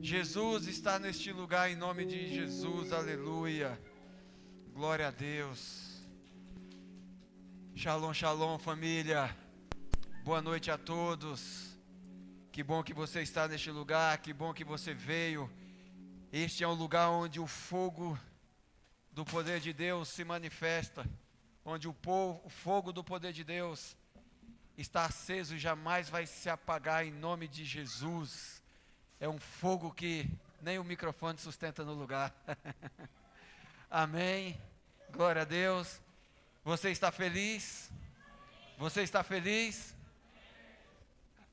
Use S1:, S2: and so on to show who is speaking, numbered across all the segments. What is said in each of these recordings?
S1: Jesus está neste lugar em nome de Jesus, aleluia. Glória a Deus. Shalom, shalom, família. Boa noite a todos. Que bom que você está neste lugar, que bom que você veio. Este é um lugar onde o fogo do poder de Deus se manifesta, onde o fogo do poder de Deus está aceso e jamais vai se apagar em nome de Jesus. É um fogo que nem o microfone sustenta no lugar. Amém. Glória a Deus. Você está feliz? Você está feliz?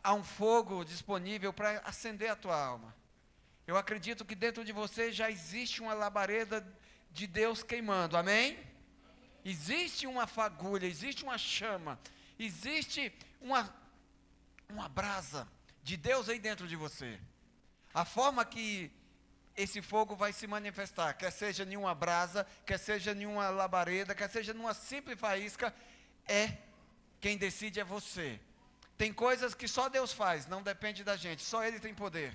S1: Há um fogo disponível para acender a tua alma. Eu acredito que dentro de você já existe uma labareda de Deus queimando. Amém? Existe uma fagulha, existe uma chama, existe uma brasa de Deus aí dentro de você. A forma que esse fogo vai se manifestar, quer seja em uma brasa, quer seja em uma labareda, quer seja numa simples faísca, quem decide é você. Tem coisas que só Deus faz, não depende da gente, só Ele tem poder.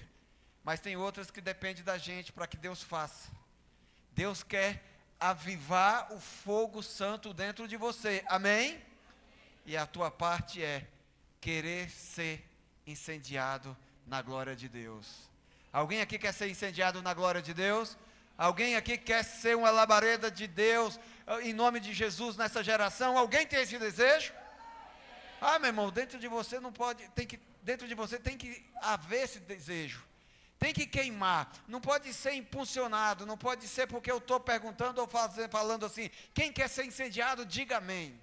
S1: Mas tem outras que dependem da gente para que Deus faça. Deus quer avivar o fogo santo dentro de você, amém? E a tua parte é querer ser incendiado na glória de Deus. Alguém aqui quer ser incendiado na glória de Deus? Alguém aqui quer ser uma labareda de Deus em nome de Jesus nessa geração? Alguém tem esse desejo? Ah, meu irmão, dentro de você dentro de você tem que haver esse desejo. Tem que queimar, não pode ser impulsionado, não pode ser porque eu estou perguntando ou falando assim, quem quer ser incendiado, diga amém.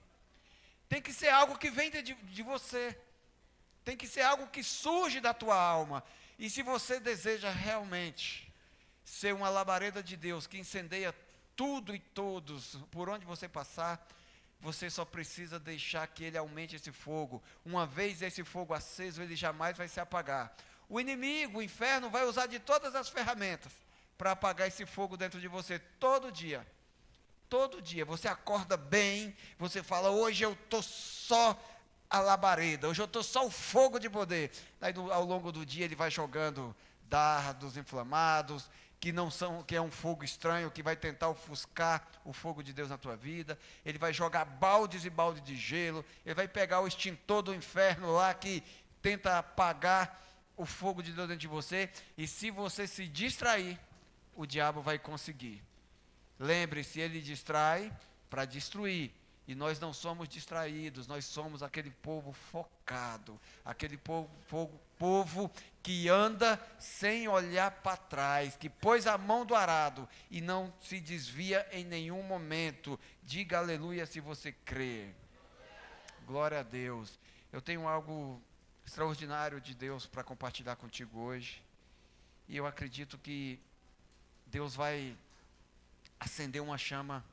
S1: Tem que ser algo que vem de você, tem que ser algo que surge da tua alma. E se você deseja realmente ser uma labareda de Deus que incendeia tudo e todos, por onde você passar, você só precisa deixar que Ele aumente esse fogo. Uma vez esse fogo aceso, ele jamais vai se apagar. O inimigo, o inferno, vai usar de todas as ferramentas para apagar esse fogo dentro de você, todo dia. Todo dia, você acorda bem, você fala, hoje eu estou só a labareda, hoje eu estou só o fogo de poder. Aí ao longo do dia ele vai jogando dardos inflamados, que é um fogo estranho, que vai tentar ofuscar o fogo de Deus na tua vida. Ele vai jogar baldes e baldes de gelo, ele vai pegar o extintor do inferno lá, que tenta apagar o fogo de Deus dentro de você, e se você se distrair, o diabo vai conseguir. Lembre-se, ele distrai para destruir, e nós não somos distraídos, nós somos aquele povo focado, aquele povo que anda sem olhar para trás, que pôs a mão do arado e não se desvia em nenhum momento. Diga aleluia se você crê. Glória a Deus. Eu tenho algo extraordinário de Deus para compartilhar contigo hoje, e eu acredito que Deus vai acender uma chama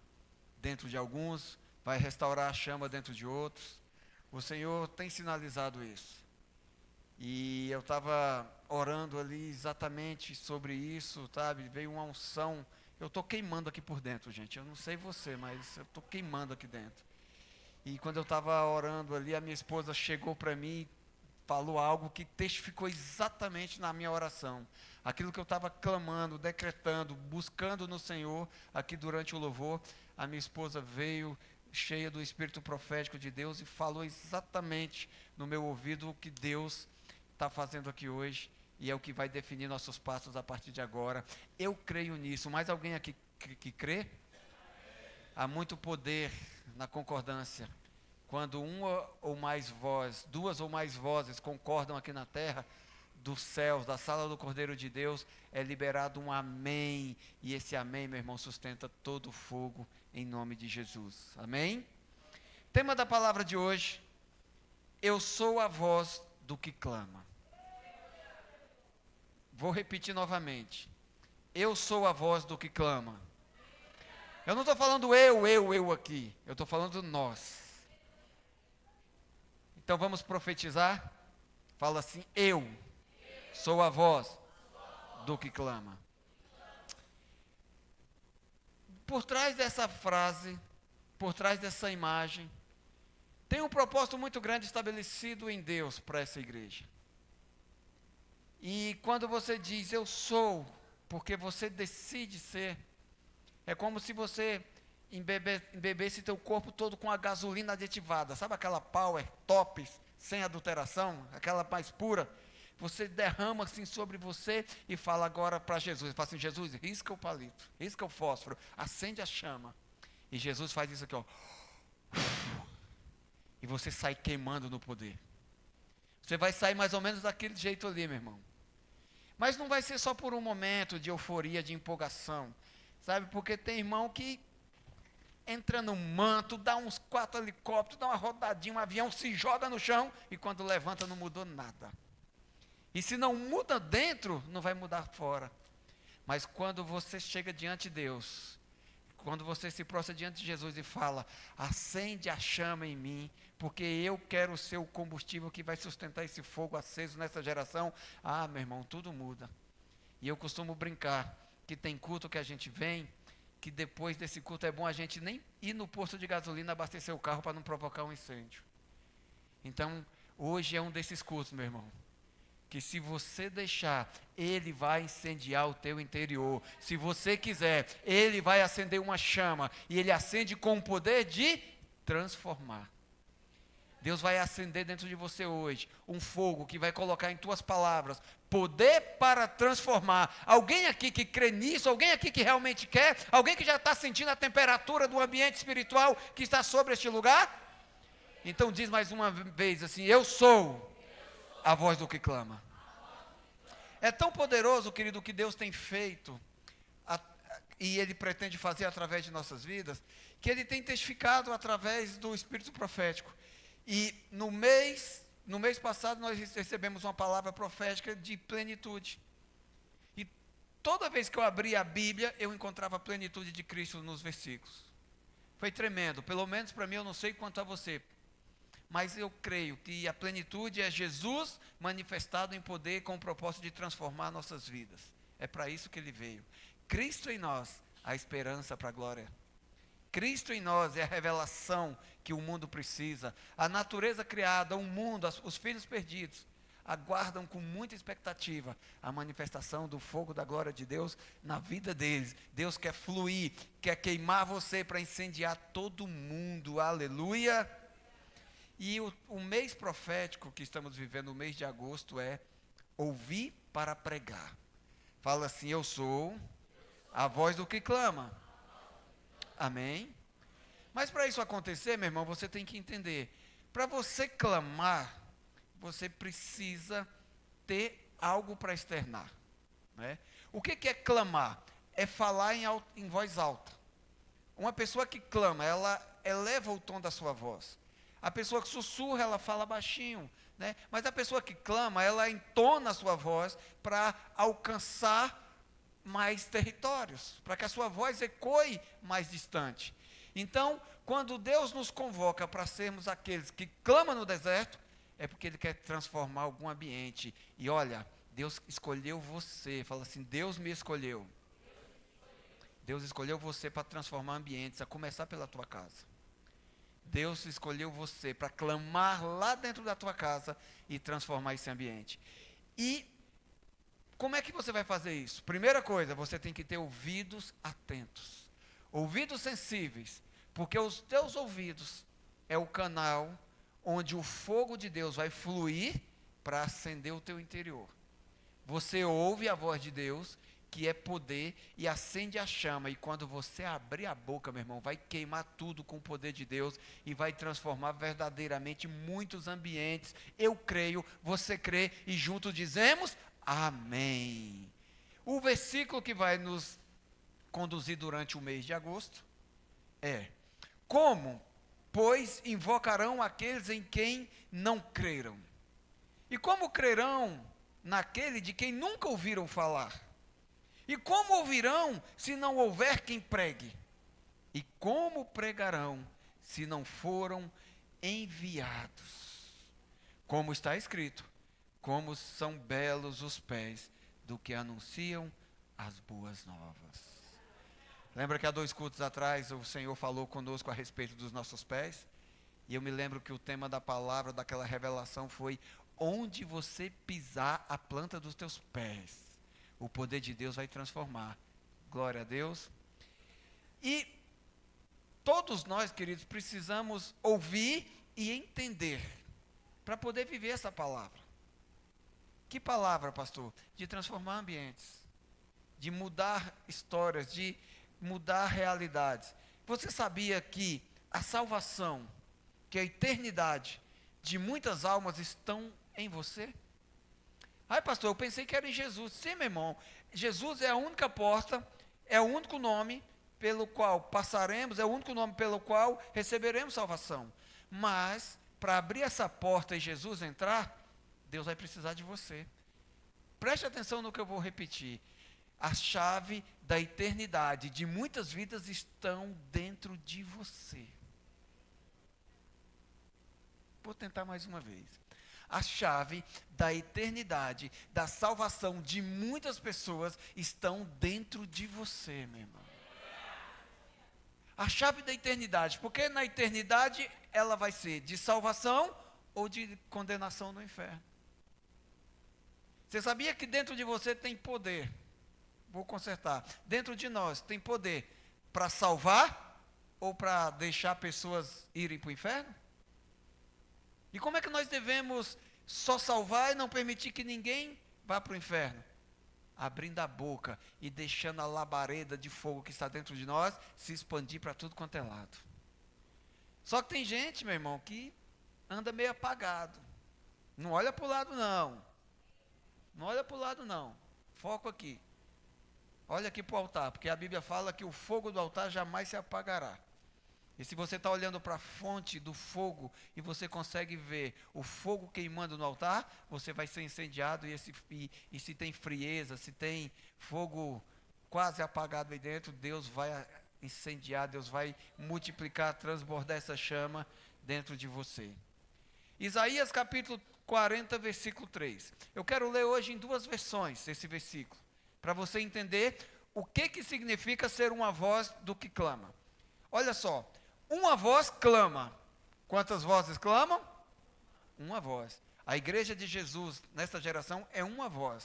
S1: dentro de alguns, vai restaurar a chama dentro de outros. O Senhor tem sinalizado isso, e eu estava orando ali exatamente sobre isso, sabe? Veio uma unção, eu estou queimando aqui por dentro, gente, eu não sei você, mas eu estou queimando aqui dentro. E quando eu estava orando ali, a minha esposa chegou para mim, falou algo que testificou exatamente na minha oração. Aquilo que eu estava clamando, decretando, buscando no Senhor, aqui durante o louvor, a minha esposa veio cheia do Espírito profético de Deus e falou exatamente no meu ouvido o que Deus está fazendo aqui hoje, e é o que vai definir nossos passos a partir de agora. Eu creio nisso. Mais alguém aqui que crê? Há muito poder na concordância. Quando duas ou mais vozes concordam aqui na terra, dos céus, da sala do Cordeiro de Deus, é liberado um amém, e esse amém, meu irmão, sustenta todo o fogo em nome de Jesus, amém? Tema da palavra de hoje, eu sou a voz do que clama. Vou repetir novamente, eu sou a voz do que clama. Eu não estou falando eu aqui, eu estou falando nós. Então vamos profetizar? Fala assim, eu sou a voz do que clama. Por trás dessa frase, por trás dessa imagem, tem um propósito muito grande estabelecido em Deus para essa igreja. E quando você diz eu sou, porque você decide ser, é como se você embebesse teu corpo todo com a gasolina aditivada. Sabe aquela power top, sem adulteração, aquela mais pura? Você derrama assim sobre você e fala agora para Jesus. Fala assim, Jesus, risca o palito, risca o fósforo, acende a chama. E Jesus faz isso aqui, ó. E você sai queimando no poder. Você vai sair mais ou menos daquele jeito ali, meu irmão. Mas não vai ser só por um momento de euforia, de empolgação. Sabe, porque tem irmão que entra no manto, dá uns 4 helicópteros, dá uma rodadinha, um avião, se joga no chão e quando levanta não mudou nada. E se não muda dentro, não vai mudar fora. Mas quando você chega diante de Deus, quando você se prostra diante de Jesus e fala, acende a chama em mim, porque eu quero ser o combustível que vai sustentar esse fogo aceso nessa geração, ah, meu irmão, tudo muda. E eu costumo brincar que tem culto que a gente vem, que depois desse culto é bom a gente nem ir no posto de gasolina abastecer o carro para não provocar um incêndio. Então, hoje é um desses cultos, meu irmão, que se você deixar, Ele vai incendiar o teu interior. Se você quiser, Ele vai acender uma chama, e Ele acende com o poder de transformar. Deus vai acender dentro de você hoje um fogo que vai colocar em tuas palavras poder para transformar. Alguém aqui que crê nisso, alguém aqui que realmente quer, alguém que já está sentindo a temperatura do ambiente espiritual que está sobre este lugar? Então diz mais uma vez assim, eu sou a voz do que clama. É tão poderoso, querido, o que Deus tem feito, e Ele pretende fazer através de nossas vidas, que Ele tem testificado através do Espírito profético. E no mês passado nós recebemos uma palavra profética de plenitude. E toda vez que eu abria a Bíblia, eu encontrava a plenitude de Cristo nos versículos. Foi tremendo, pelo menos para mim, eu não sei quanto a você. Mas eu creio que a plenitude é Jesus manifestado em poder com o propósito de transformar nossas vidas. É para isso que Ele veio. Cristo em nós, a esperança para a glória. Cristo em nós é a revelação que o mundo precisa. A natureza criada, o mundo, os filhos perdidos, aguardam com muita expectativa a manifestação do fogo da glória de Deus na vida deles. Deus quer fluir, quer queimar você para incendiar todo mundo. Aleluia! E o mês profético que estamos vivendo, o mês de agosto, é ouvir para pregar. Fala assim, eu sou a voz do que clama. Amém? Mas para isso acontecer, meu irmão, você tem que entender. Para você clamar, você precisa ter algo para externar. Né? O que é clamar? É falar em voz alta. Uma pessoa que clama, ela eleva o tom da sua voz. A pessoa que sussurra, ela fala baixinho. Né? Mas a pessoa que clama, ela entona a sua voz para alcançar mais territórios, para que a sua voz ecoe mais distante. Então, quando Deus nos convoca para sermos aqueles que clamam no deserto, é porque Ele quer transformar algum ambiente. E olha, Deus escolheu você. Fala assim, Deus me escolheu. Deus escolheu você para transformar ambientes, a começar pela tua casa. Deus escolheu você para clamar lá dentro da tua casa e transformar esse ambiente. E como é que você vai fazer isso? Primeira coisa, você tem que ter ouvidos atentos. Ouvidos sensíveis. Porque os teus ouvidos é o canal onde o fogo de Deus vai fluir para acender o teu interior. Você ouve a voz de Deus, que é poder, e acende a chama. E quando você abrir a boca, meu irmão, vai queimar tudo com o poder de Deus e vai transformar verdadeiramente muitos ambientes. Eu creio, você crê, e juntos dizemos amém. O versículo que vai nos conduzir durante o mês de agosto é: como, pois, invocarão aqueles em quem não creram? E como crerão naquele de quem nunca ouviram falar? E como ouvirão se não houver quem pregue? E como pregarão se não foram enviados? Como está escrito, como são belos os pés do que anunciam as boas novas. Lembra que há 2 cultos atrás o Senhor falou conosco a respeito dos nossos pés? E eu me lembro que o tema da palavra, daquela revelação foi: onde você pisar a planta dos teus pés, o poder de Deus vai transformar. Glória a Deus. E todos nós, queridos, precisamos ouvir e entender para poder viver essa palavra. Que palavra, pastor? De transformar ambientes, de mudar histórias, de mudar realidades. Você sabia que a salvação, que a eternidade de muitas almas estão em você? Ai, pastor, eu pensei que era em Jesus. Sim, meu irmão, Jesus é a única porta, é o único nome pelo qual passaremos, é o único nome pelo qual receberemos salvação. Mas, para abrir essa porta e Jesus entrar, Deus vai precisar de você. Preste atenção no que eu vou repetir. A chave da eternidade de muitas vidas estão dentro de você. Vou tentar mais uma vez. A chave da eternidade, da salvação de muitas pessoas estão dentro de você, meu irmão. A chave da eternidade, porque na eternidade ela vai ser de salvação ou de condenação no inferno. Você sabia que dentro de você tem poder? Vou consertar. Dentro de nós tem poder para salvar ou para deixar pessoas irem para o inferno? E como é que nós devemos só salvar e não permitir que ninguém vá para o inferno? Abrindo a boca e deixando a labareda de fogo que está dentro de nós se expandir para tudo quanto é lado. Só que tem gente, meu irmão, que anda meio apagado. Não olha para o lado, não. Não olha para o lado, não. Foco aqui. Olha aqui para o altar, porque a Bíblia fala que o fogo do altar jamais se apagará. E se você está olhando para a fonte do fogo e você consegue ver o fogo queimando no altar, você vai ser incendiado e se tem frieza, se tem fogo quase apagado aí dentro, Deus vai incendiar, Deus vai multiplicar, transbordar essa chama dentro de você. Isaías capítulo 40, versículo 3. Eu quero ler hoje em duas versões esse versículo, para você entender o que significa ser uma voz do que clama. Olha só. Uma voz clama. Quantas vozes clamam? Uma voz. A igreja de Jesus, nesta geração, é uma voz.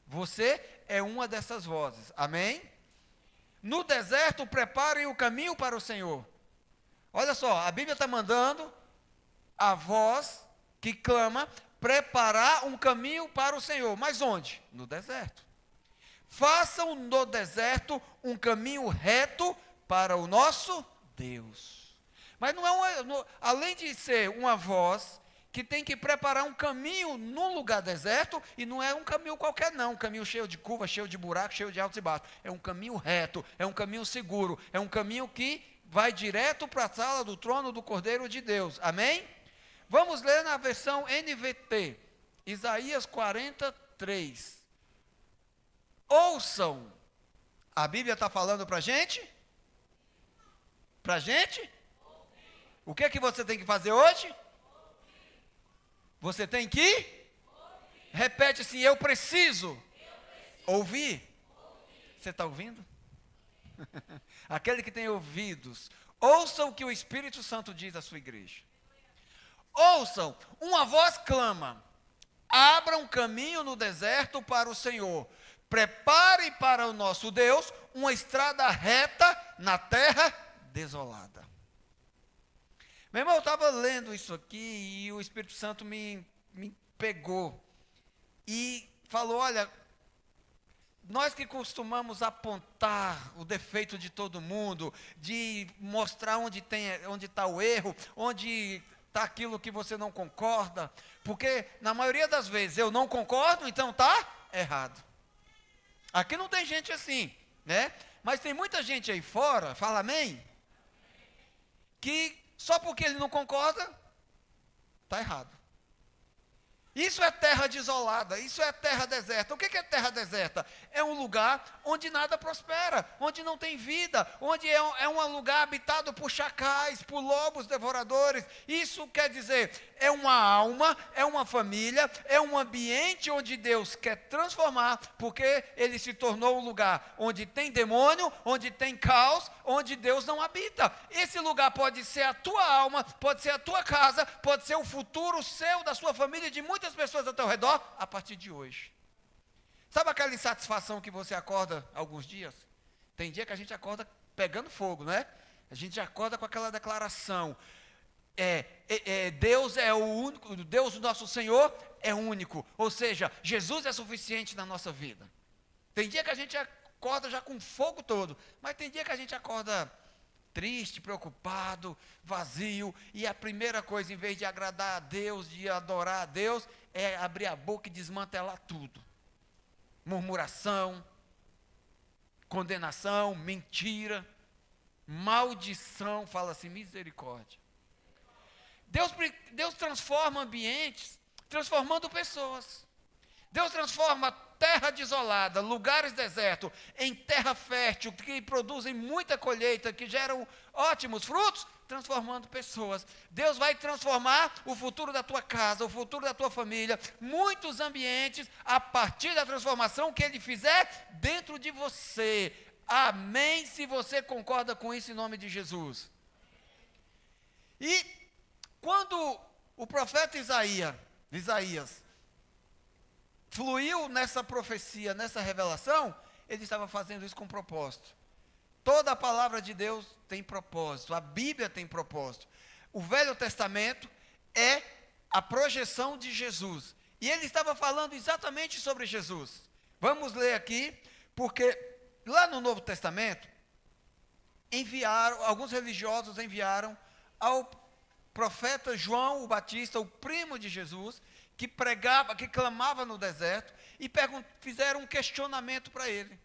S1: Você é uma dessas vozes. Amém? No deserto, preparem o caminho para o Senhor. Olha só, a Bíblia está mandando a voz que clama preparar um caminho para o Senhor. Mas onde? No deserto. Façam no deserto um caminho reto para o nosso Deus. Mas não é além de ser uma voz que tem que preparar um caminho num lugar deserto, e não é um caminho qualquer não, um caminho cheio de curvas, cheio de buracos, cheio de altos e baixos. É um caminho reto, é um caminho seguro, é um caminho que vai direto para a sala do trono do Cordeiro de Deus. Amém? Vamos ler na versão NVT, Isaías 43. Ouçam. A Bíblia está falando para a gente? Para a gente? O que é que você tem que fazer hoje? Você tem que? Repete assim, eu preciso. Ouvir. Você está ouvindo? Aquele que tem ouvidos, ouçam o que o Espírito Santo diz à sua igreja. Ouçam, uma voz clama, abra um caminho no deserto para o Senhor. Prepare para o nosso Deus uma estrada reta na terra desolada. Meu irmão, eu estava lendo isso aqui e o Espírito Santo me pegou e falou, olha, nós que costumamos apontar o defeito de todo mundo, de mostrar onde está o erro, onde está aquilo que você não concorda, porque na maioria das vezes eu não concordo, então está errado. Aqui não tem gente assim, né? Mas tem muita gente aí fora, fala amém? Que só porque ele não concorda, está errado. Isso é terra desolada, isso é terra deserta. O que é terra deserta? É um lugar onde nada prospera, onde não tem vida, onde é um lugar habitado por chacais, por lobos devoradores. Isso quer dizer, é uma alma, é uma família, é um ambiente onde Deus quer transformar, porque ele se tornou um lugar onde tem demônio, onde tem caos, onde Deus não habita. Esse lugar pode ser a tua alma, pode ser a tua casa, pode ser o futuro seu, da sua família, de muitas muitas pessoas ao teu redor a partir de hoje. Sabe aquela insatisfação que você acorda alguns dias? Tem dia que a gente acorda pegando fogo, não é? A gente acorda com aquela declaração. Deus é o único, Deus, o nosso Senhor, é único. Ou seja, Jesus é suficiente na nossa vida. Tem dia que a gente acorda já com fogo todo, mas tem dia que a gente acorda triste, preocupado, vazio, e a primeira coisa, em vez de agradar a Deus, de adorar a Deus, é abrir a boca e desmantelar tudo. Murmuração, condenação, mentira, maldição, fala assim, misericórdia. Deus transforma ambientes, transformando pessoas. Deus transforma terra desolada, lugares desertos, em terra fértil, que produzem muita colheita, que geram ótimos frutos, transformando pessoas. Deus vai transformar o futuro da tua casa, o futuro da tua família, muitos ambientes, a partir da transformação que Ele fizer dentro de você. Amém, se você concorda com isso em nome de Jesus. E quando o profeta Isaías fluiu nessa profecia, nessa revelação, ele estava fazendo isso com propósito. Toda a palavra de Deus tem propósito, a Bíblia tem propósito. O Velho Testamento é a projeção de Jesus. E ele estava falando exatamente sobre Jesus. Vamos ler aqui, porque lá no Novo Testamento, alguns religiosos enviaram ao profeta João o Batista, o primo de Jesus, que pregava, que clamava no deserto, e fizeram um questionamento para ele.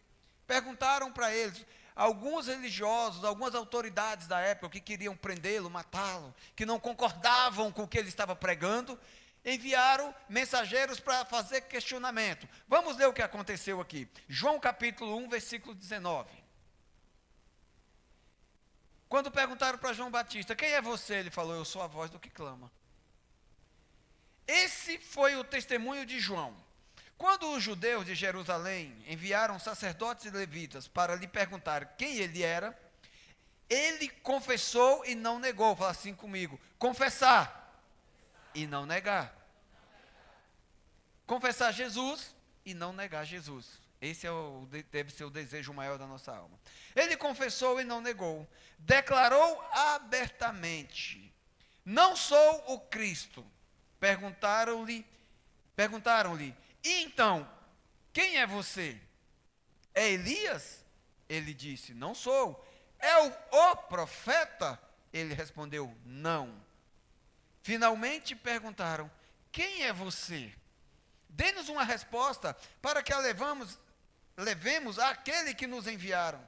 S1: Perguntaram para ele, alguns religiosos, algumas autoridades da época que queriam prendê-lo, matá-lo, que não concordavam com o que ele estava pregando, enviaram mensageiros para fazer questionamento. Vamos ler o que aconteceu aqui. João capítulo 1, versículo 19. Quando perguntaram para João Batista, quem é você? Ele falou, eu sou a voz do que clama. Esse foi o testemunho de João. Quando os judeus de Jerusalém enviaram sacerdotes e levitas para lhe perguntar quem ele era, ele confessou e não negou. Fala assim comigo, confessar e não negar. Confessar Jesus e não negar Jesus. Esse deve ser o desejo maior da nossa alma. Ele confessou e não negou. Declarou abertamente, não sou o Cristo. Perguntaram-lhe, e então, quem é você? É Elias? Ele disse, não sou. É o profeta? Ele respondeu, não. Finalmente perguntaram, quem é você? Dê-nos uma resposta para que a levemos àquele que nos enviaram.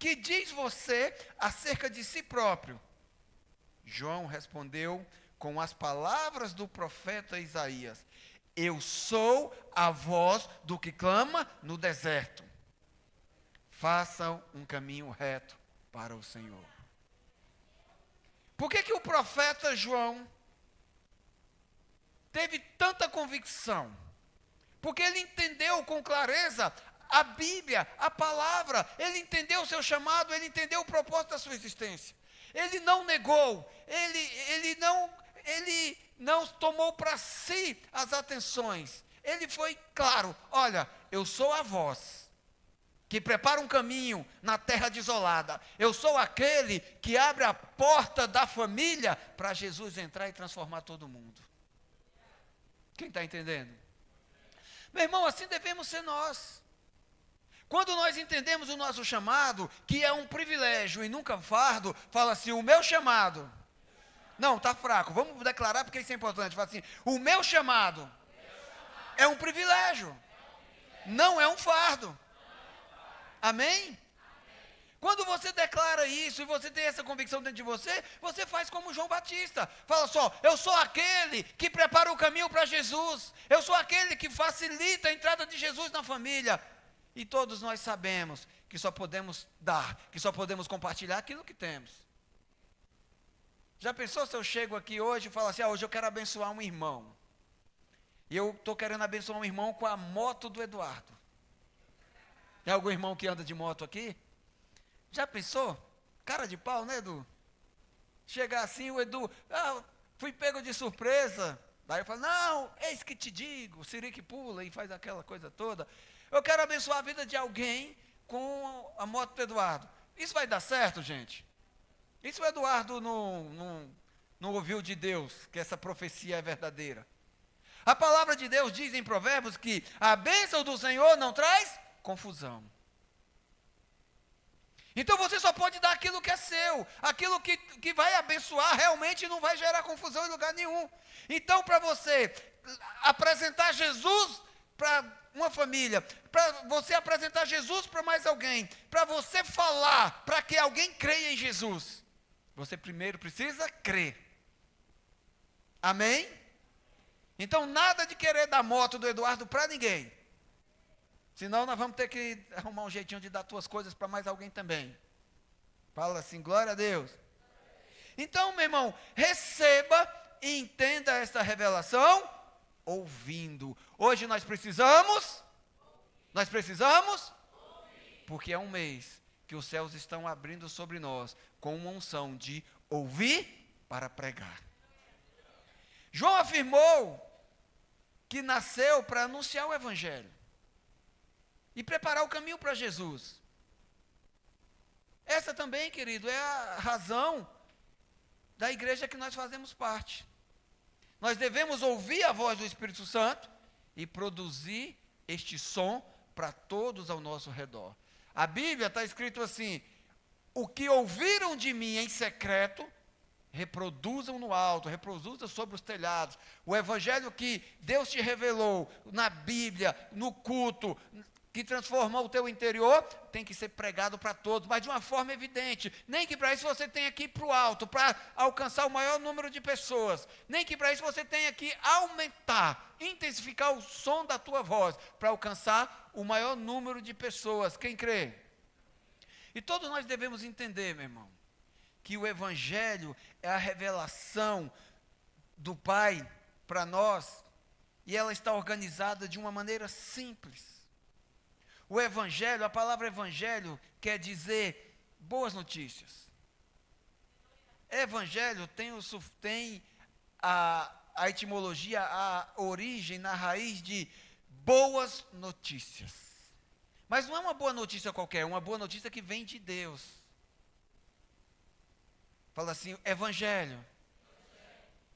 S1: Que diz você acerca de si próprio? João respondeu com as palavras do profeta Isaías, eu sou a voz do que clama no deserto. Façam um caminho reto para o Senhor. Por que o profeta João teve tanta convicção? Porque ele entendeu com clareza a Bíblia, a palavra, ele entendeu o seu chamado, ele entendeu o propósito da sua existência. Ele não negou, ele não tomou para si as atenções. Ele foi claro, olha, eu sou a voz que prepara um caminho na terra desolada. Eu sou aquele que abre a porta da família para Jesus entrar e transformar todo mundo. Quem está entendendo? Meu irmão, assim devemos ser nós. Quando nós entendemos o nosso chamado, que é um privilégio e nunca um fardo, fala assim, o meu chamado. Não, está fraco, vamos declarar porque isso é importante. Fala assim, o meu chamado é um privilégio, não é um fardo. Amém? Quando você declara isso e você tem essa convicção dentro de você, você faz como João Batista. Fala só, eu sou aquele que prepara o caminho para Jesus. Eu sou aquele que facilita a entrada de Jesus na família. E todos nós sabemos que só podemos dar, que só podemos compartilhar aquilo que temos. Já pensou se eu chego aqui hoje e falo assim, hoje eu quero abençoar um irmão. E eu estou querendo abençoar um irmão com a moto do Eduardo. Tem algum irmão que anda de moto aqui? Já pensou? Cara de pau, né, Edu? Chegar assim, o Edu, fui pego de surpresa. Daí eu falo, não, eis que te digo, o siri que pula e faz aquela coisa toda. Eu quero abençoar a vida de alguém com a moto do Eduardo. Isso vai dar certo, gente? Isso o Eduardo não ouviu de Deus, que essa profecia é verdadeira. A palavra de Deus diz em Provérbios que a bênção do Senhor não traz confusão. Então você só pode dar aquilo que é seu, aquilo que vai abençoar realmente não vai gerar confusão em lugar nenhum. Então, para você apresentar Jesus para uma família, para você apresentar Jesus para mais alguém, para você falar, para que alguém creia em Jesus, você primeiro precisa crer. Amém? Então, nada de querer dar moto do Eduardo para ninguém. Senão nós vamos ter que arrumar um jeitinho de dar tuas coisas para mais alguém também. Fala assim, glória a Deus. Então, meu irmão, receba e entenda esta revelação ouvindo. Hoje nós precisamos, porque é um mês que os céus estão abrindo sobre nós com uma unção de ouvir para pregar. João afirmou que nasceu para anunciar o Evangelho e preparar o caminho para Jesus. Essa também, querido, é a razão da igreja que nós fazemos parte. Nós devemos ouvir a voz do Espírito Santo e produzir este som para todos ao nosso redor. A Bíblia está escrito assim: o que ouviram de mim em secreto, reproduzam no alto, reproduzam sobre os telhados. O evangelho que Deus te revelou na Bíblia, no culto, que transformou o teu interior, tem que ser pregado para todos, mas de uma forma evidente. Nem que para isso você tenha que ir para o alto, para alcançar o maior número de pessoas. Nem que para isso você tenha que aumentar, intensificar o som da tua voz, para alcançar o maior número de pessoas. Quem crê? E todos nós devemos entender, meu irmão, que o Evangelho é a revelação do Pai para nós, e ela está organizada de uma maneira simples. O Evangelho, a palavra Evangelho quer dizer boas notícias. Evangelho tem a etimologia, a origem na raiz de boas notícias. Mas não é uma boa notícia qualquer, é uma boa notícia que vem de Deus. Fala assim, Evangelho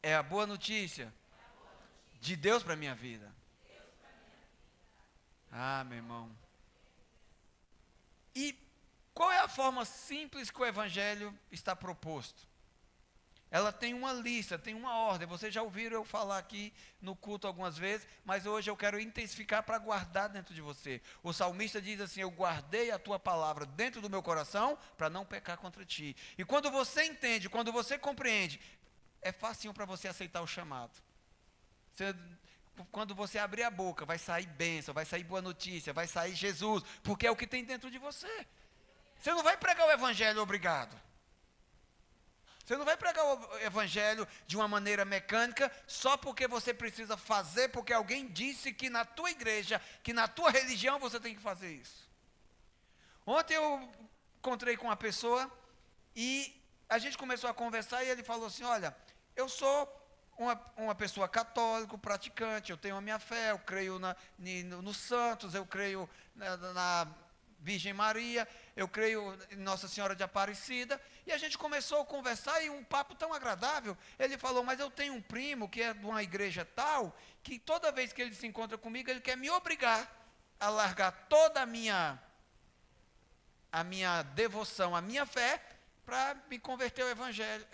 S1: é a boa notícia de Deus para a minha vida. Ah, meu irmão. E qual é a forma simples que o Evangelho está proposto? Ela tem uma lista, tem uma ordem. Vocês já ouviram eu falar aqui no culto algumas vezes, mas hoje eu quero intensificar para guardar dentro de você. O salmista diz assim, eu guardei a tua palavra dentro do meu coração para não pecar contra ti. E quando você entende, quando você compreende, é facinho para você aceitar o chamado. Quando você abrir a boca, vai sair bênção, vai sair boa notícia, vai sair Jesus, porque é o que tem dentro de você. Você não vai pregar o Evangelho obrigado. Você não vai pregar o Evangelho de uma maneira mecânica, só porque você precisa fazer, porque alguém disse que na tua igreja, que na tua religião você tem que fazer isso. Ontem eu encontrei com uma pessoa e a gente começou a conversar e ele falou assim, olha, eu sou uma pessoa católica, praticante, eu tenho a minha fé, eu creio nos santos, eu creio na Virgem Maria, eu creio em Nossa Senhora de Aparecida, e a gente começou a conversar, e um papo tão agradável, ele falou, mas eu tenho um primo que é de uma igreja tal, que toda vez que ele se encontra comigo, ele quer me obrigar a largar toda a minha devoção, a minha fé, para me converter ao Evangelho,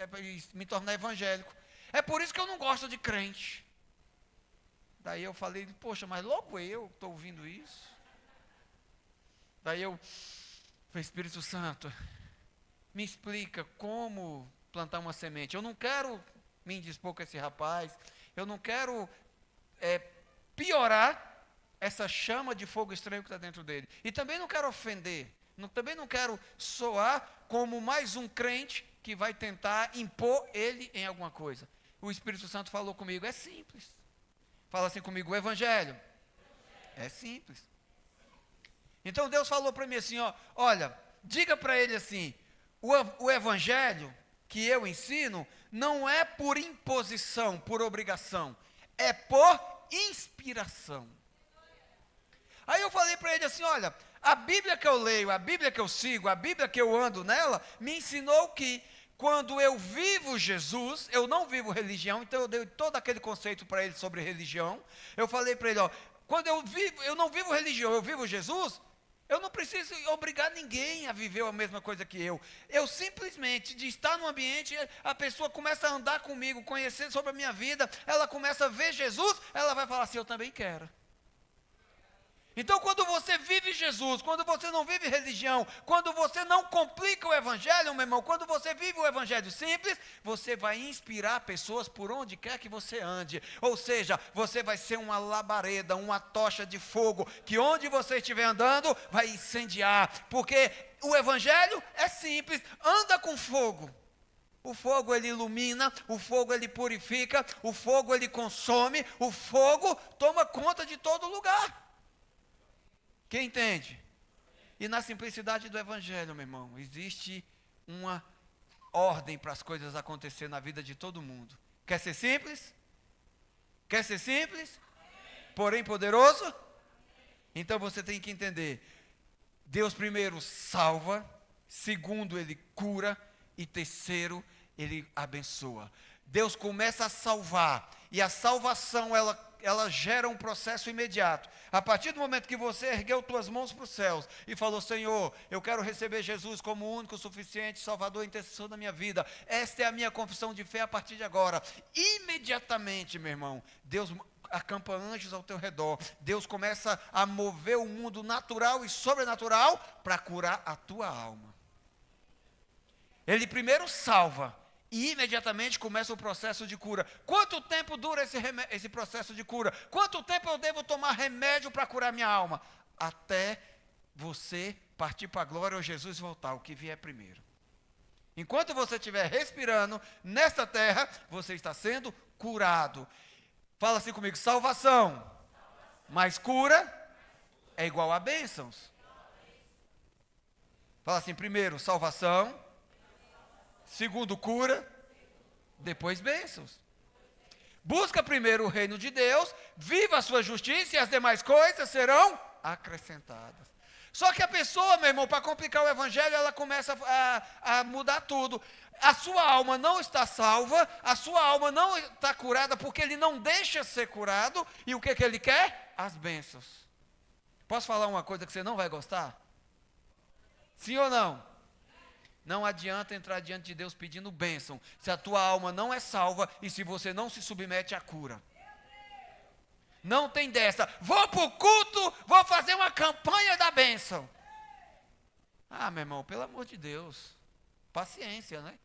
S1: me tornar evangélico. É por isso que eu não gosto de crente. Daí eu falei, poxa, mas logo eu estou ouvindo isso. Daí eu falei, Espírito Santo, me explica como plantar uma semente. Eu não quero me indispor com esse rapaz, eu não quero piorar essa chama de fogo estranho que está dentro dele. E também não quero ofender, também não quero soar como mais um crente que vai tentar impor ele em alguma coisa. O Espírito Santo falou comigo, é simples. Fala assim comigo, o Evangelho é simples. Então Deus falou para mim assim, olha, diga para ele assim, o Evangelho que eu ensino não é por imposição, por obrigação, é por inspiração. Aí eu falei para ele assim, olha, a Bíblia que eu leio, a Bíblia que eu sigo, a Bíblia que eu ando nela, me ensinou que quando eu vivo Jesus, eu não vivo religião, então eu dei todo aquele conceito para ele sobre religião. Eu falei para ele, ó, quando eu não vivo religião, eu vivo Jesus, eu não preciso obrigar ninguém a viver a mesma coisa que eu. Eu simplesmente, de estar no ambiente, a pessoa começa a andar comigo, conhecer sobre a minha vida, ela começa a ver Jesus, ela vai falar assim, eu também quero. Então, quando você vive Jesus, quando você não vive religião, quando você não complica o evangelho, meu irmão, quando você vive o evangelho simples, você vai inspirar pessoas por onde quer que você ande. Ou seja, você vai ser uma labareda, uma tocha de fogo, que onde você estiver andando, vai incendiar. Porque o evangelho é simples, anda com fogo. O fogo ele ilumina, o fogo ele purifica, o fogo ele consome, o fogo toma conta de todo lugar. Quem entende? E na simplicidade do evangelho, meu irmão, existe uma ordem para as coisas acontecer na vida de todo mundo. Quer ser simples? Quer ser simples? Porém poderoso? Então você tem que entender. Deus primeiro salva, segundo ele cura e terceiro ele abençoa. Deus começa a salvar e a salvação ela gera um processo imediato. A partir do momento que você ergueu tuas mãos para os céus e falou, Senhor, eu quero receber Jesus como o único, suficiente, Salvador e intercessor da minha vida. Esta é a minha confissão de fé a partir de agora. Imediatamente, meu irmão, Deus acampa anjos ao teu redor. Deus começa a mover o mundo natural e sobrenatural para curar a tua alma. Ele primeiro salva. E imediatamente começa o processo de cura. Quanto tempo dura esse processo de cura? Quanto tempo eu devo tomar remédio para curar minha alma? Até você partir para a glória ou Jesus voltar, o que vier primeiro. Enquanto você estiver respirando nesta terra, você está sendo curado. Fala assim comigo, salvação. Mais cura é igual a bênçãos. Fala assim, primeiro, salvação. Segundo, cura, depois bênçãos. Busca primeiro o reino de Deus, viva a sua justiça e as demais coisas serão acrescentadas. Só que a pessoa, meu irmão, para complicar o evangelho, ela começa a mudar tudo. A sua alma não está salva, a sua alma não está curada porque ele não deixa ser curado. E o que ele quer? As bênçãos. Posso falar uma coisa que você não vai gostar? Sim ou não? Não adianta entrar diante de Deus pedindo bênção, se a tua alma não é salva e se você não se submete à cura. Não tem dessa, vou para o culto, vou fazer uma campanha da bênção. Ah, meu irmão, pelo amor de Deus, paciência, né?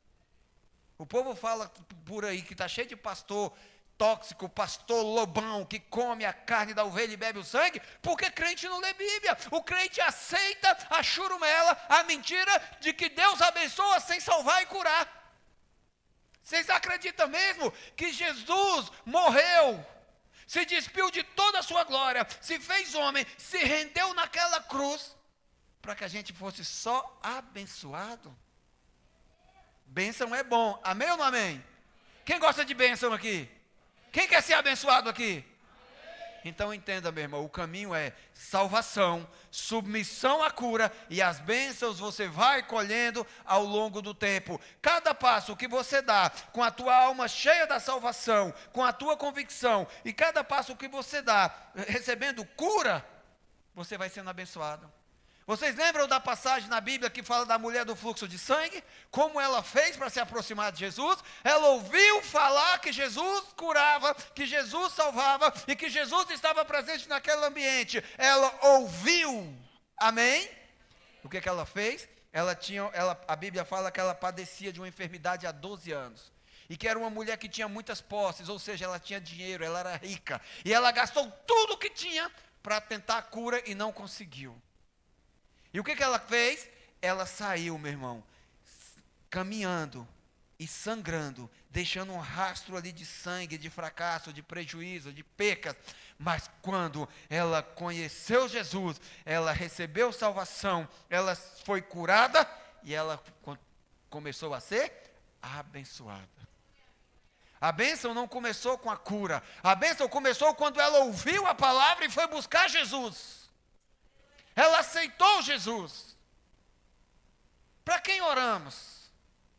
S1: O povo fala por aí que está cheio de pastor tóxico, pastor lobão, que come a carne da ovelha e bebe o sangue, porque crente não lê Bíblia. O crente aceita a churumela, a mentira de que Deus abençoa sem salvar e curar. Vocês acreditam mesmo que Jesus morreu, se despiu de toda a sua glória, se fez homem, se rendeu naquela cruz, para que a gente fosse só abençoado? Bênção é bom, amém ou não amém? Quem gosta de bênção aqui? Quem quer ser abençoado aqui? Então entenda, meu irmão, o caminho é salvação, submissão à cura e as bênçãos você vai colhendo ao longo do tempo. Cada passo que você dá com a tua alma cheia da salvação, com a tua convicção, e cada passo que você dá recebendo cura, você vai sendo abençoado. Vocês lembram da passagem na Bíblia que fala da mulher do fluxo de sangue? Como ela fez para se aproximar de Jesus? Ela ouviu falar que Jesus curava, que Jesus salvava e que Jesus estava presente naquele ambiente. Ela ouviu. Amém? O que ela fez? A Bíblia fala que ela padecia de uma enfermidade há 12 anos. E que era uma mulher que tinha muitas posses, ou seja, ela tinha dinheiro, ela era rica. E ela gastou tudo o que tinha para tentar a cura e não conseguiu. E o que ela fez? Ela saiu, meu irmão, caminhando e sangrando, deixando um rastro ali de sangue, de fracasso, de prejuízo, de pecas. Mas quando ela conheceu Jesus, ela recebeu salvação, ela foi curada e ela começou a ser abençoada. A bênção não começou com a cura. A bênção começou quando ela ouviu a palavra e foi buscar Jesus. Ela aceitou Jesus. Para quem oramos?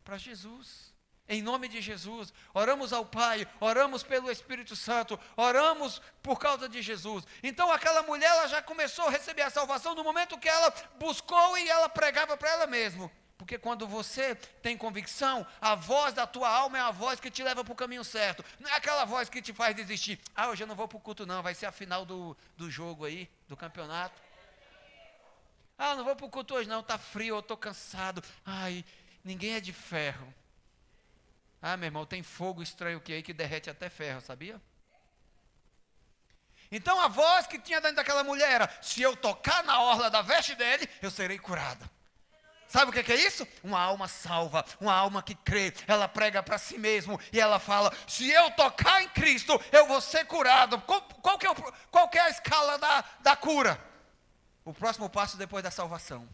S1: Para Jesus. Em nome de Jesus. Oramos ao Pai, oramos pelo Espírito Santo, oramos por causa de Jesus. Então aquela mulher, ela já começou a receber a salvação no momento que ela buscou e ela pregava para ela mesma. Porque quando você tem convicção, a voz da tua alma é a voz que te leva para o caminho certo. Não é aquela voz que te faz desistir. Ah, hoje eu não vou para o culto não, vai ser a final do jogo aí, do campeonato. Ah, não vou para o culto hoje não, está frio, eu estou cansado. Ai, ninguém é de ferro. Ah, meu irmão, tem fogo estranho que aí que derrete até ferro, sabia? Então a voz que tinha dentro daquela mulher era, se eu tocar na orla da veste dele, eu serei curada. Sabe o que é isso? Uma alma salva, uma alma que crê, ela prega para si mesmo e ela fala, se eu tocar em Cristo, eu vou ser curado. Qual que é a escala da cura? O próximo passo depois da salvação.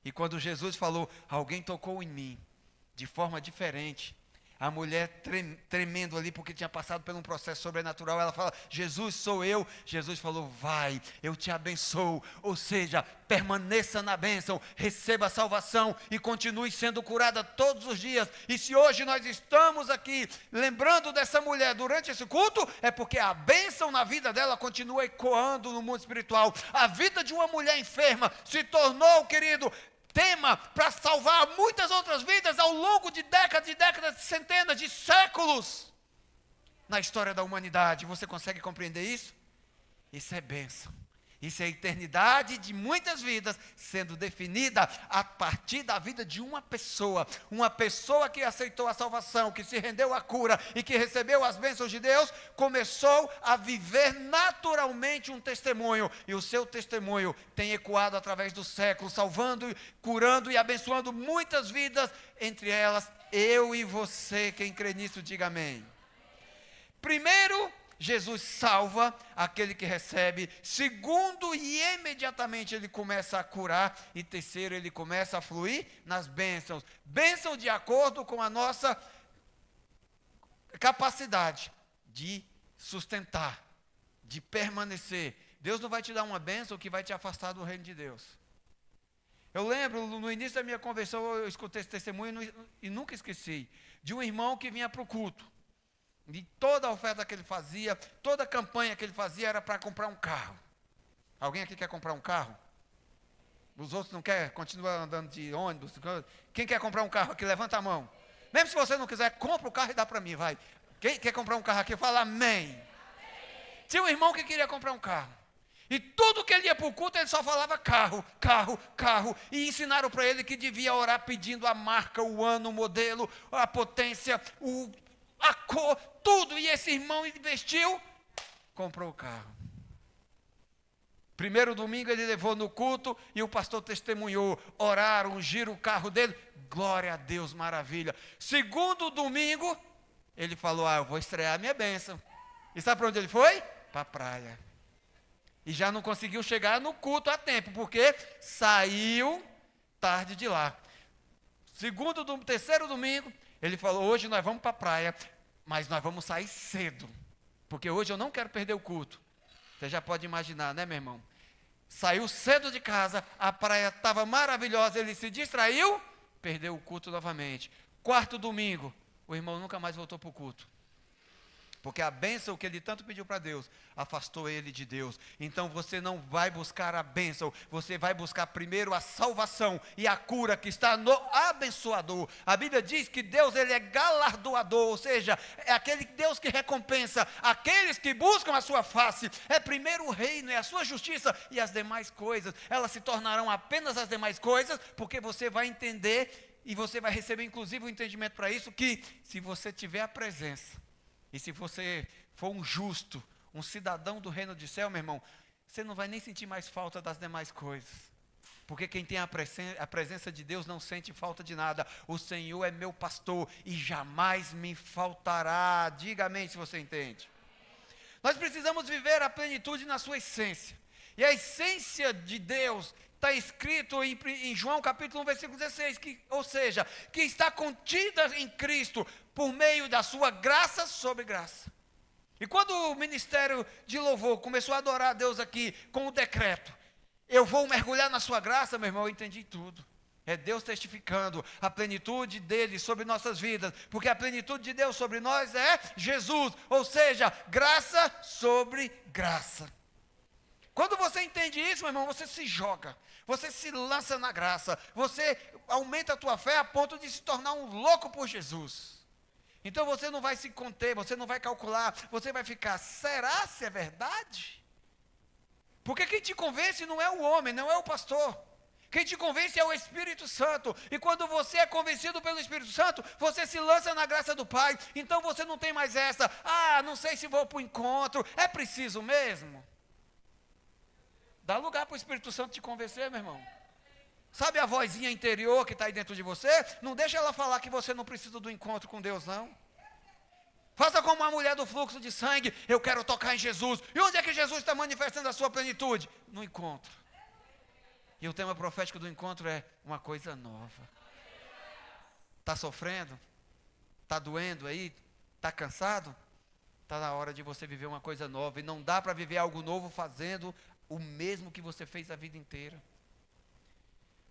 S1: E quando Jesus falou, alguém tocou em mim, de forma diferente, a mulher tremendo ali, porque tinha passado por um processo sobrenatural, ela fala, Jesus sou eu. Jesus falou, vai, eu te abençoo. Ou seja, permaneça na bênção, receba a salvação e continue sendo curada todos os dias. E se hoje nós estamos aqui lembrando dessa mulher durante esse culto, é porque a bênção na vida dela continua ecoando no mundo espiritual. A vida de uma mulher enferma se tornou, querido, tema para salvar muitas outras vidas ao longo de décadas, centenas de séculos na história da humanidade. Você consegue compreender isso? Isso é bênção. Isso é a eternidade de muitas vidas sendo definida a partir da vida de uma pessoa que aceitou a salvação, que se rendeu à cura e que recebeu as bênçãos de Deus, começou a viver naturalmente um testemunho, e o seu testemunho tem ecoado através dos séculos, salvando, curando e abençoando muitas vidas, entre elas eu e você. Quem crê nisso, diga amém. Primeiro, Jesus salva aquele que recebe. Segundo, e imediatamente ele começa a curar. E terceiro, ele começa a fluir nas bênçãos. Bênção de acordo com a nossa capacidade de sustentar, de permanecer. Deus não vai te dar uma bênção que vai te afastar do reino de Deus. Eu lembro, no início da minha conversão, eu escutei esse testemunho e nunca esqueci, de um irmão que vinha para o culto. E toda a oferta que ele fazia, toda a campanha que ele fazia era para comprar um carro. Alguém aqui quer comprar um carro? Os outros não querem? Continua andando de ônibus? Quem quer comprar um carro aqui? Levanta a mão. Mesmo se você não quiser, compra o carro e dá para mim, vai. Quem quer comprar um carro aqui? Fala amém. Tinha um irmão que queria comprar um carro. E tudo que ele ia para o culto, ele só falava carro, carro, carro. E ensinaram para ele que devia orar pedindo a marca, o ano, o modelo, a potência, a cor, tudo. E esse irmão investiu, comprou o carro. Primeiro domingo ele levou no culto e o pastor testemunhou, oraram, ungiram o carro dele. Glória a Deus, maravilha. Segundo domingo, ele falou, eu vou estrear a minha bênção. E sabe para onde ele foi? Para a praia. E já não conseguiu chegar no culto a tempo, porque saiu tarde de lá. Terceiro domingo, ele falou, hoje nós vamos para a praia, mas nós vamos sair cedo, porque hoje eu não quero perder o culto. Você já pode imaginar, né, meu irmão? Saiu cedo de casa, a praia estava maravilhosa, ele se distraiu, perdeu o culto novamente. Quarto domingo, o irmão nunca mais voltou para o culto. Porque a bênção que ele tanto pediu para Deus, afastou ele de Deus. Então você não vai buscar a bênção, você vai buscar primeiro a salvação e a cura que está no abençoador. A Bíblia diz que Deus, ele é galardoador, ou seja, é aquele Deus que recompensa aqueles que buscam a sua face. É primeiro o reino, é a sua justiça, e as demais coisas, elas se tornarão apenas as demais coisas, porque você vai entender, e você vai receber inclusive o entendimento para isso, que se você tiver a presença, e se você for um justo, um cidadão do reino do céu, meu irmão, você não vai nem sentir mais falta das demais coisas. Porque quem tem a presença de Deus não sente falta de nada. O Senhor é meu pastor e jamais me faltará. Diga amém se você entende. Nós precisamos viver a plenitude na sua essência. E a essência de Deus está escrito em João capítulo 1, versículo 16, ou seja, que está contida em Cristo por meio da sua graça sobre graça. E quando o ministério de louvor começou a adorar a Deus aqui com o decreto, eu vou mergulhar na sua graça, meu irmão, eu entendi tudo. É Deus testificando a plenitude dele sobre nossas vidas, porque a plenitude de Deus sobre nós é Jesus, ou seja, graça sobre graça. Quando você entende isso, meu irmão, você se joga, você se lança na graça, você aumenta a tua fé a ponto de se tornar um louco por Jesus. Então você não vai se conter, você não vai calcular, você vai ficar, será se é verdade? Porque quem te convence não é o homem, não é o pastor. Quem te convence é o Espírito Santo. E quando você é convencido pelo Espírito Santo, você se lança na graça do Pai. Então você não tem mais essa, não sei se vou para o encontro, é preciso mesmo. Dá lugar para o Espírito Santo te convencer, meu irmão. Sabe a vozinha interior que está aí dentro de você? Não deixa ela falar que você não precisa do encontro com Deus, não. Faça como a mulher do fluxo de sangue, eu quero tocar em Jesus. E onde é que Jesus está manifestando a sua plenitude? No encontro. E o tema profético do encontro é uma coisa nova. Está sofrendo? Está doendo aí? Está cansado? Está na hora de você viver uma coisa nova. E não dá para viver algo novo fazendo o mesmo que você fez a vida inteira.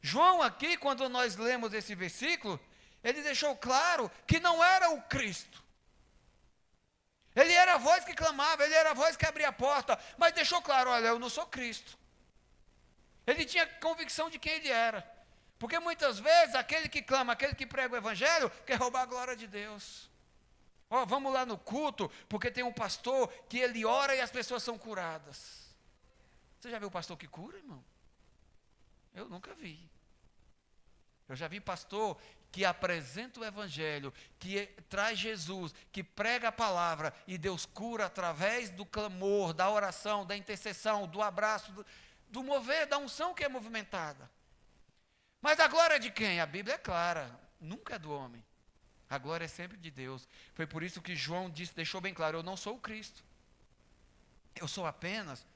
S1: João aqui, quando nós lemos esse versículo, ele deixou claro que não era o Cristo. Ele era a voz que clamava, ele era a voz que abria a porta, mas deixou claro, olha, eu não sou Cristo. Ele tinha convicção de quem ele era. Porque muitas vezes aquele que clama, aquele que prega o evangelho, quer roubar a glória de Deus. Vamos lá no culto, porque tem um pastor que ele ora e as pessoas são curadas. Você já viu o pastor que cura, irmão? Eu nunca vi. Eu já vi pastor que apresenta o evangelho, que traz Jesus, que prega a palavra, e Deus cura através do clamor, da oração, da intercessão, do abraço, do mover, da unção que é movimentada. Mas a glória é de quem? A Bíblia é clara, nunca é do homem. A glória é sempre de Deus. Foi por isso que João deixou bem claro, eu não sou o Cristo. Eu sou apenas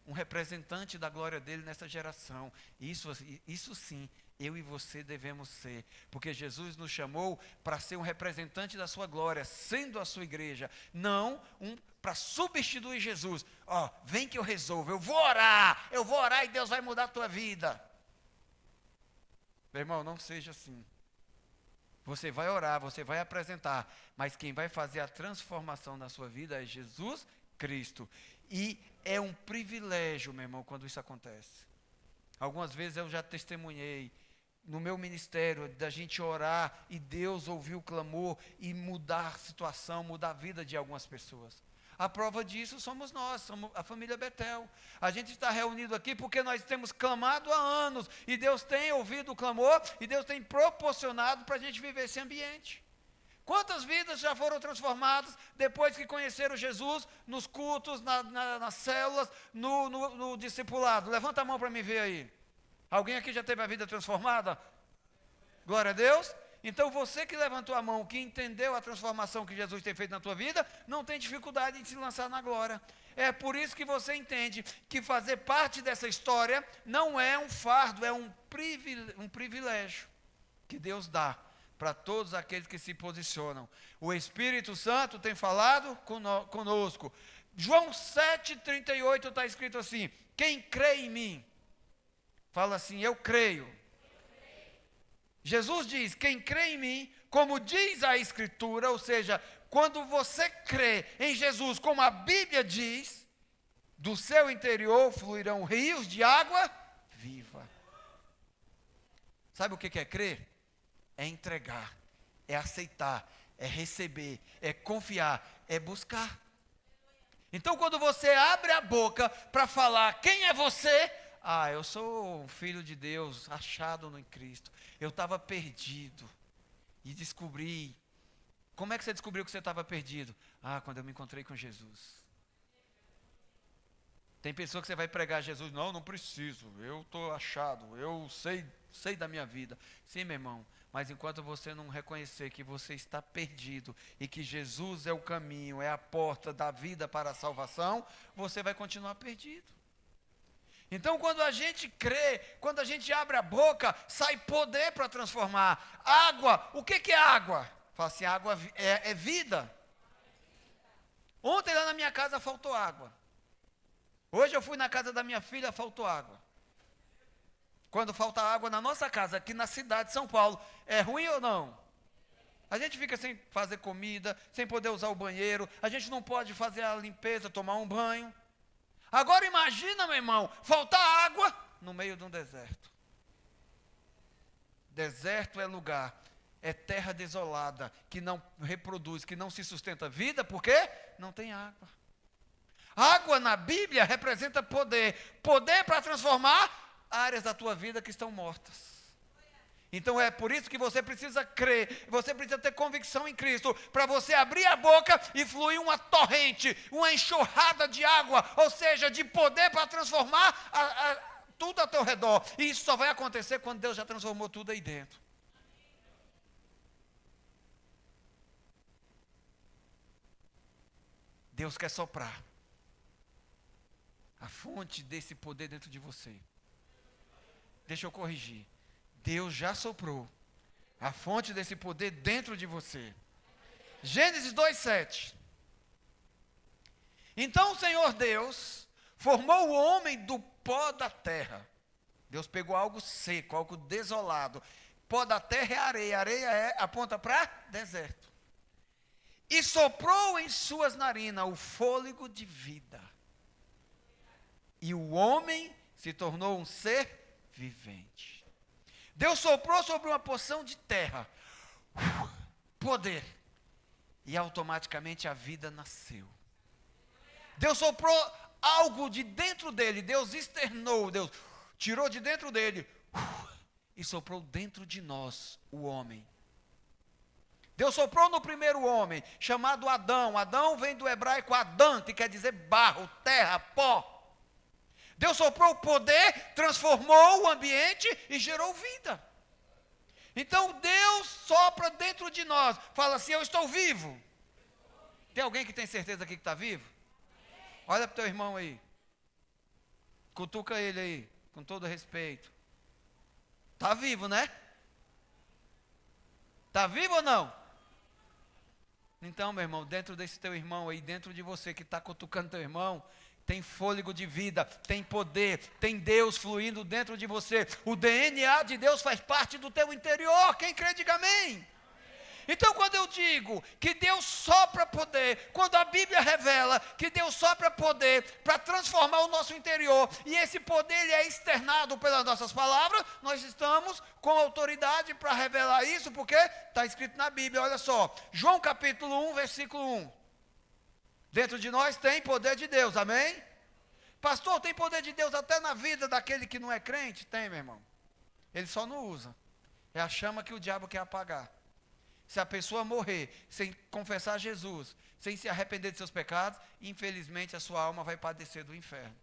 S1: um representante da glória dele nessa geração. Isso sim, eu e você devemos ser, porque Jesus nos chamou para ser um representante da sua glória, sendo a sua igreja, não para substituir Jesus. Vem que eu resolvo, eu vou orar e Deus vai mudar a tua vida. Meu irmão, não seja assim. Você vai orar, você vai apresentar, mas quem vai fazer a transformação na sua vida é Jesus Cristo. E é um privilégio, meu irmão, quando isso acontece. Algumas vezes eu já testemunhei no meu ministério, da gente orar e Deus ouvir o clamor e mudar a situação, mudar a vida de algumas pessoas. A prova disso somos nós, somos a família Betel. A gente está reunido aqui porque nós temos clamado há anos e Deus tem ouvido o clamor e Deus tem proporcionado para a gente viver esse ambiente. Quantas vidas já foram transformadas depois que conheceram Jesus nos cultos, nas células, no discipulado? Levanta a mão para me ver aí. Alguém aqui já teve a vida transformada? Glória a Deus. Então você que levantou a mão, que entendeu a transformação que Jesus tem feito na tua vida, não tem dificuldade de se lançar na glória. É por isso que você entende que fazer parte dessa história não é um fardo, é um privilégio que Deus dá para todos aqueles que se posicionam. O Espírito Santo tem falado conosco. João 7,38 está escrito assim, quem crê em mim, fala assim, eu creio. Jesus diz, quem crê em mim, como diz a Escritura, ou seja, quando você crê em Jesus, como a Bíblia diz, do seu interior fluirão rios de água viva. Sabe o que é crer? É entregar, é aceitar, é receber, é confiar, é buscar. Então quando você abre a boca para falar quem é você, eu sou um filho de Deus, achado no Cristo. Eu estava perdido e descobri. Como é que você descobriu que você estava perdido? Quando eu me encontrei com Jesus. Tem pessoa que você vai pregar Jesus, não preciso, eu estou achado, eu sei da minha vida. Sim, meu irmão, mas enquanto você não reconhecer que você está perdido e que Jesus é o caminho, é a porta da vida para a salvação, você vai continuar perdido. Então, quando a gente crê, quando a gente abre a boca, sai poder para transformar. Água, o que é água? Fala assim, água é vida. Ontem lá na minha casa faltou água. Hoje eu fui na casa da minha filha, faltou água. Quando falta água na nossa casa, aqui na cidade de São Paulo, é ruim ou não? A gente fica sem fazer comida, sem poder usar o banheiro, a gente não pode fazer a limpeza, tomar um banho. Agora imagina, meu irmão, faltar água no meio de um deserto. Deserto é lugar, é terra desolada, que não reproduz, que não se sustenta vida, por quê? Não tem água. Água na Bíblia representa poder, poder para transformar áreas da tua vida que estão mortas. Então é por isso que você precisa crer, você precisa ter convicção em Cristo, para você abrir a boca e fluir uma torrente, uma enxurrada de água, ou seja, de poder para transformar tudo ao teu redor. E isso só vai acontecer quando Deus já transformou tudo aí dentro. Deus quer soprar a fonte desse poder dentro de você. Deixa eu corrigir. Deus já soprou a fonte desse poder dentro de você. Gênesis 2:7. Então o Senhor Deus formou o homem do pó da terra. Deus pegou algo seco, algo desolado. Pó da terra é areia, areia aponta para deserto. E soprou em suas narinas o fôlego de vida. E o homem se tornou um ser vivente. Deus soprou sobre uma porção de terra, poder, e automaticamente a vida nasceu. Deus soprou algo de dentro dele, Deus externou, Deus tirou de dentro dele, e soprou dentro de nós, o homem. Deus soprou no primeiro homem, chamado Adão. Adão vem do hebraico Adão, que quer dizer barro, terra, pó. Deus soprou o poder, transformou o ambiente e gerou vida. Então Deus sopra dentro de nós, fala assim, eu estou vivo. Tem alguém que tem certeza aqui que está vivo? Olha para o teu irmão aí. Cutuca ele aí, com todo respeito. Está vivo, né? Está vivo ou não? Então, meu irmão, dentro desse teu irmão aí, dentro de você que está cutucando teu irmão, tem fôlego de vida, tem poder, tem Deus fluindo dentro de você. O DNA de Deus faz parte do teu interior. Quem crê, diga amém. Então, quando eu digo que Deus sopra poder, quando a Bíblia revela que Deus sopra poder para transformar o nosso interior, e esse poder ele é externado pelas nossas palavras, nós estamos com autoridade para revelar isso, porque está escrito na Bíblia, olha só, João capítulo 1, versículo 1. Dentro de nós tem poder de Deus, amém? Pastor, tem poder de Deus até na vida daquele que não é crente? Tem, meu irmão. Ele só não usa. É a chama que o diabo quer apagar. Se a pessoa morrer sem confessar Jesus, sem se arrepender de seus pecados, infelizmente a sua alma vai padecer do inferno.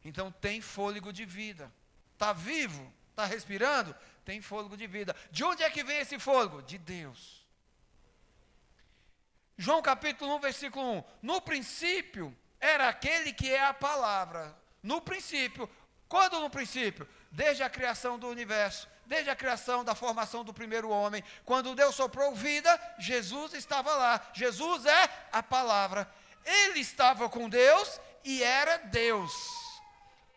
S1: Então tem fôlego de vida. Está vivo? Está respirando? Tem fôlego de vida. De onde é que vem esse fôlego? De Deus. João capítulo 1, versículo 1. No princípio era aquele que é a palavra. No princípio. Quando no princípio? Desde a criação do universo. Desde a criação da formação do primeiro homem. Quando Deus soprou vida, Jesus estava lá. Jesus é a palavra. Ele estava com Deus e era Deus.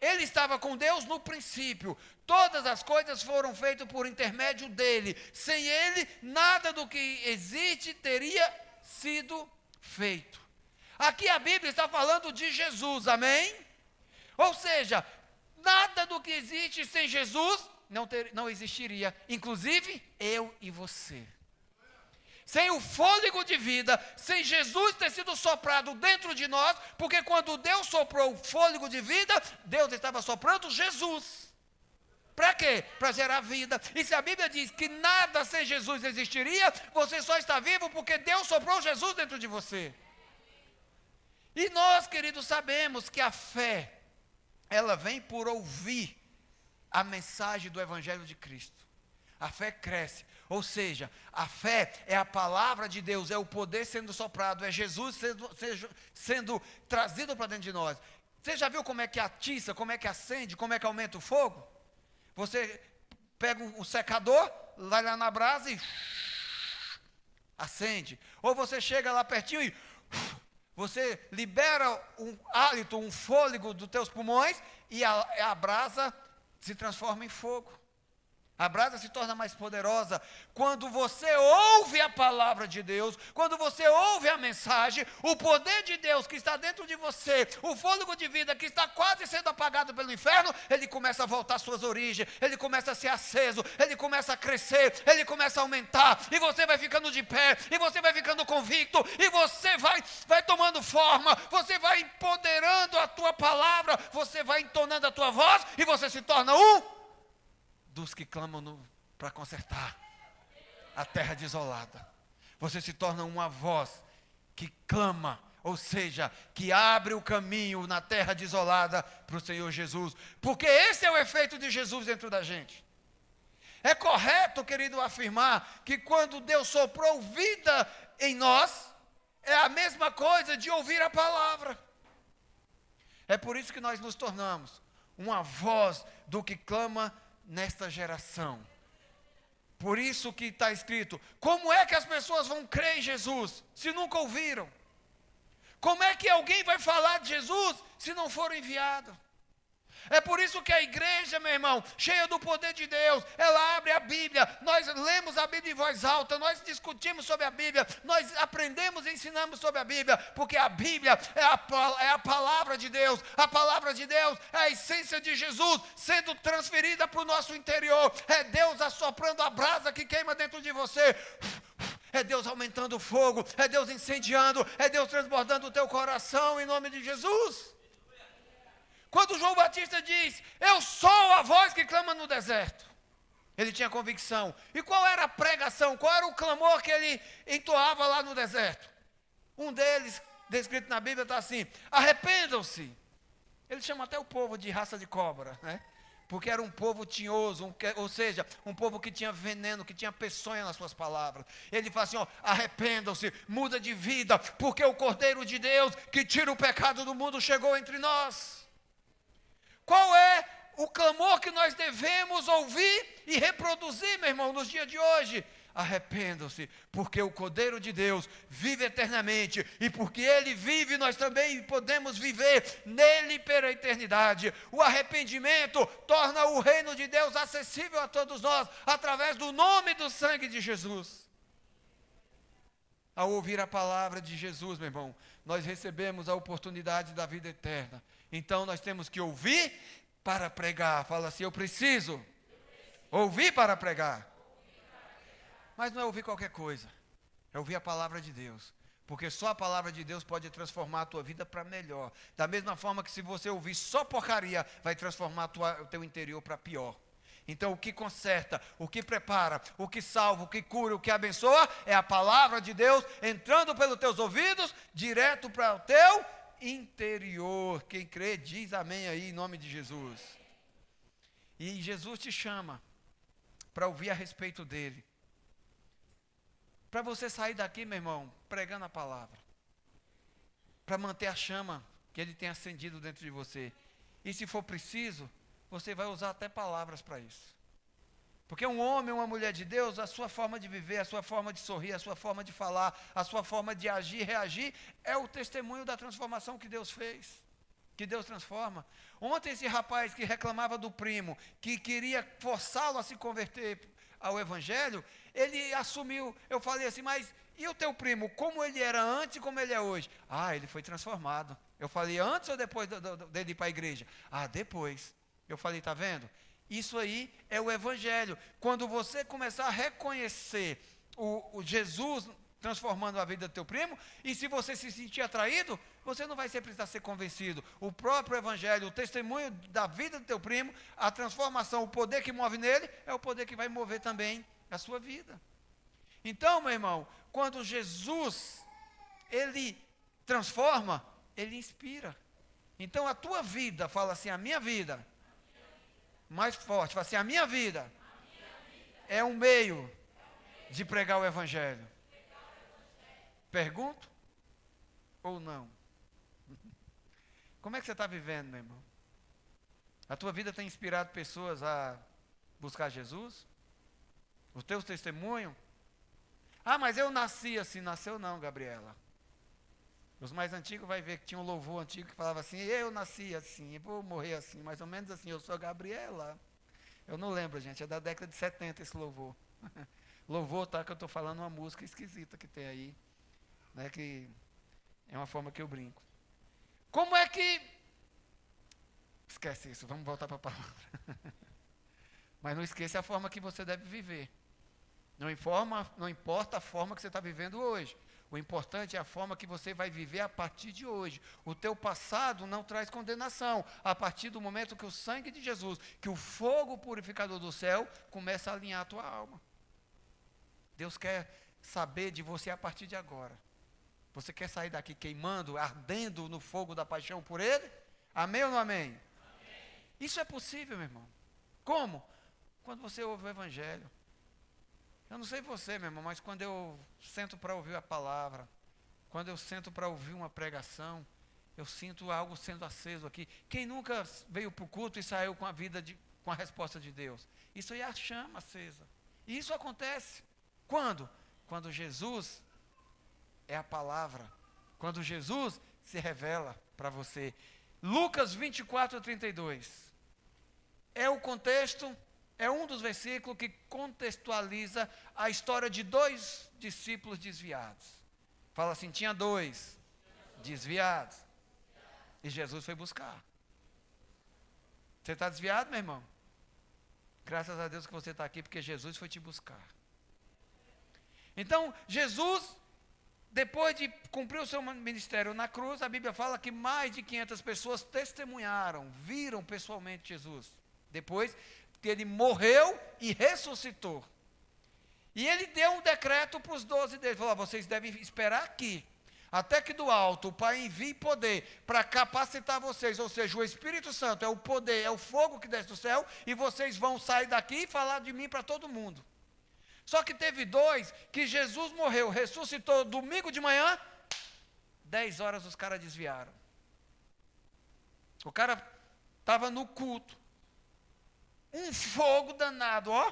S1: Ele estava com Deus no princípio. Todas as coisas foram feitas por intermédio dele. Sem ele, nada do que existe teria sido feito. Aqui a Bíblia está falando de Jesus, amém? Ou seja, nada do que existe sem Jesus não existiria, inclusive eu e você. Sem o fôlego de vida, sem Jesus ter sido soprado dentro de nós, porque quando Deus soprou o fôlego de vida, Deus estava soprando Jesus. Para quê? Para gerar vida. E se a Bíblia diz que nada sem Jesus existiria, você só está vivo porque Deus soprou Jesus dentro de você. E nós, queridos, sabemos que a fé, ela vem por ouvir a mensagem do Evangelho de Cristo. A fé cresce, ou seja, a fé é a palavra de Deus, é o poder sendo soprado, é Jesus sendo trazido para dentro de nós. Você já viu como é que atiça, como é que acende, como é que aumenta o fogo? Você pega um secador, vai lá na brasa e acende. Ou você chega lá pertinho e você libera um hálito, um fôlego dos teus pulmões e a brasa se transforma em fogo. A brasa se torna mais poderosa quando você ouve a palavra de Deus, quando você ouve a mensagem, o poder de Deus que está dentro de você, o fôlego de vida que está quase sendo apagado pelo inferno, ele começa a voltar às suas origens, ele começa a ser aceso, ele começa a crescer, ele começa a aumentar, e você vai ficando de pé, e você vai ficando convicto, e você vai tomando forma, você vai empoderando a tua palavra, você vai entonando a tua voz, e você se torna dos que clamam para consertar a terra desolada. Você se torna uma voz que clama, ou seja, que abre o caminho na terra desolada para o Senhor Jesus, porque esse é o efeito de Jesus dentro da gente. É correto, querido, afirmar que quando Deus soprou vida em nós, é a mesma coisa de ouvir a palavra. É por isso que nós nos tornamos uma voz do que clama nesta geração. Por isso que está escrito, como é que as pessoas vão crer em Jesus, se nunca ouviram? Como é que alguém vai falar de Jesus, se não for enviado? É por isso que a igreja, meu irmão, cheia do poder de Deus, ela abre a Bíblia, nós lemos a Bíblia em voz alta, nós discutimos sobre a Bíblia, nós aprendemos e ensinamos sobre a Bíblia, porque a Bíblia é a palavra de Deus, a palavra de Deus é a essência de Jesus sendo transferida para o nosso interior, é Deus assoprando a brasa que queima dentro de você, é Deus aumentando o fogo, é Deus incendiando, é Deus transbordando o teu coração em nome de Jesus. Quando João Batista diz, eu sou a voz que clama no deserto, ele tinha convicção. E qual era a pregação, qual era o clamor que ele entoava lá no deserto? Um deles, descrito na Bíblia, está assim, arrependam-se. Ele chama até o povo de raça de cobra, né? Porque era um povo tinhoso, ou seja, um povo que tinha veneno, que tinha peçonha nas suas palavras. Ele fala assim, arrependam-se, muda de vida, porque o Cordeiro de Deus, que tira o pecado do mundo, chegou entre nós. Qual é o clamor que nós devemos ouvir e reproduzir, meu irmão, nos dias de hoje? Arrependam-se, porque o Cordeiro de Deus vive eternamente, e porque Ele vive, nós também podemos viver nele pela eternidade. O arrependimento torna o reino de Deus acessível a todos nós, através do nome e do sangue de Jesus. Ao ouvir a palavra de Jesus, meu irmão, nós recebemos a oportunidade da vida eterna. Então nós temos que ouvir para pregar. Fala assim, eu preciso ouvir para pregar. Mas não é ouvir qualquer coisa, é ouvir a palavra de Deus. Porque só a palavra de Deus pode transformar a tua vida para melhor. Da mesma forma que se você ouvir só porcaria, vai transformar o teu interior para pior. Então o que conserta, o que prepara, o que salva, o que cura, o que abençoa, é a palavra de Deus entrando pelos teus ouvidos, direto para o teu interior. Quem crê diz amém aí em nome de Jesus. E Jesus te chama para ouvir a respeito dele, para você sair daqui, meu irmão, pregando a palavra, para manter a chama que ele tem acendido dentro de você. E se for preciso, você vai usar até palavras para isso. Porque um homem, uma mulher de Deus, a sua forma de viver, a sua forma de sorrir, a sua forma de falar, a sua forma de agir, reagir, é o testemunho da transformação que Deus fez, que Deus transforma. Ontem esse rapaz que reclamava do primo, que queria forçá-lo a se converter ao Evangelho, ele assumiu, eu falei assim, mas e o teu primo, como ele era antes e como ele é hoje? Ele foi transformado. Eu falei, antes ou depois dele ir para a igreja? Depois. Eu falei, está vendo? Isso aí é o Evangelho. Quando você começar a reconhecer o Jesus transformando a vida do teu primo, e se você se sentir atraído, você não vai precisar ser convencido. O próprio Evangelho, o testemunho da vida do teu primo, a transformação, o poder que move nele, é o poder que vai mover também a sua vida. Então, meu irmão, quando Jesus, ele transforma, ele inspira. Então a tua vida, fala assim, a minha vida, mais forte, fala assim, a minha vida é um meio de pregar o Evangelho. Pergunto ou não? Como é que você está vivendo, meu irmão? A tua vida tem inspirado pessoas a buscar Jesus? O teu testemunho? Ah, mas eu nasci assim. Nasceu não, Gabriela. Os mais antigos vai ver que tinha um louvor antigo que falava assim, eu nasci assim, eu vou morrer assim, mais ou menos assim, eu sou Gabriela. Eu não lembro, gente, é da década de 70 esse louvor. Louvor, tá, que eu estou falando uma música esquisita que tem aí, né, que é uma forma que eu brinco. Como é que... Esquece isso, vamos voltar para a palavra. Mas não esqueça a forma que você deve viver. Não importa a forma que você está vivendo hoje. O importante é a forma que você vai viver a partir de hoje. O teu passado não traz condenação. A partir do momento que o sangue de Jesus, que o fogo purificador do céu, começa a alinhar a tua alma. Deus quer saber de você a partir de agora. Você quer sair daqui queimando, ardendo no fogo da paixão por Ele? Amém ou não amém? Amém. Isso é possível, meu irmão. Como? Quando você ouve o Evangelho. Eu não sei você, meu irmão, mas quando eu sento para ouvir a palavra, quando eu sento para ouvir uma pregação, eu sinto algo sendo aceso aqui. Quem nunca veio para o culto e saiu com com a resposta de Deus? Isso aí é a chama acesa. E isso acontece. Quando? Quando Jesus é a palavra. Quando Jesus se revela para você. Lucas 24:32. É o contexto... É um dos versículos que contextualiza a história de dois discípulos desviados. Fala assim, tinha dois desviados. E Jesus foi buscar. Você está desviado, meu irmão? Graças a Deus que você está aqui, porque Jesus foi te buscar. Então, Jesus, depois de cumprir o seu ministério na cruz, a Bíblia fala que mais de 500 pessoas testemunharam, viram pessoalmente Jesus. Depois que ele morreu e ressuscitou. E ele deu um decreto para os 12 deles. Falou, vocês devem esperar aqui, até que do alto o Pai envie poder para capacitar vocês. Ou seja, o Espírito Santo é o poder, é o fogo que desce do céu, e vocês vão sair daqui e falar de mim para todo mundo. Só que teve dois que Jesus morreu, ressuscitou domingo de manhã, 10 horas os caras desviaram. O cara estava no culto. Um fogo danado, ó.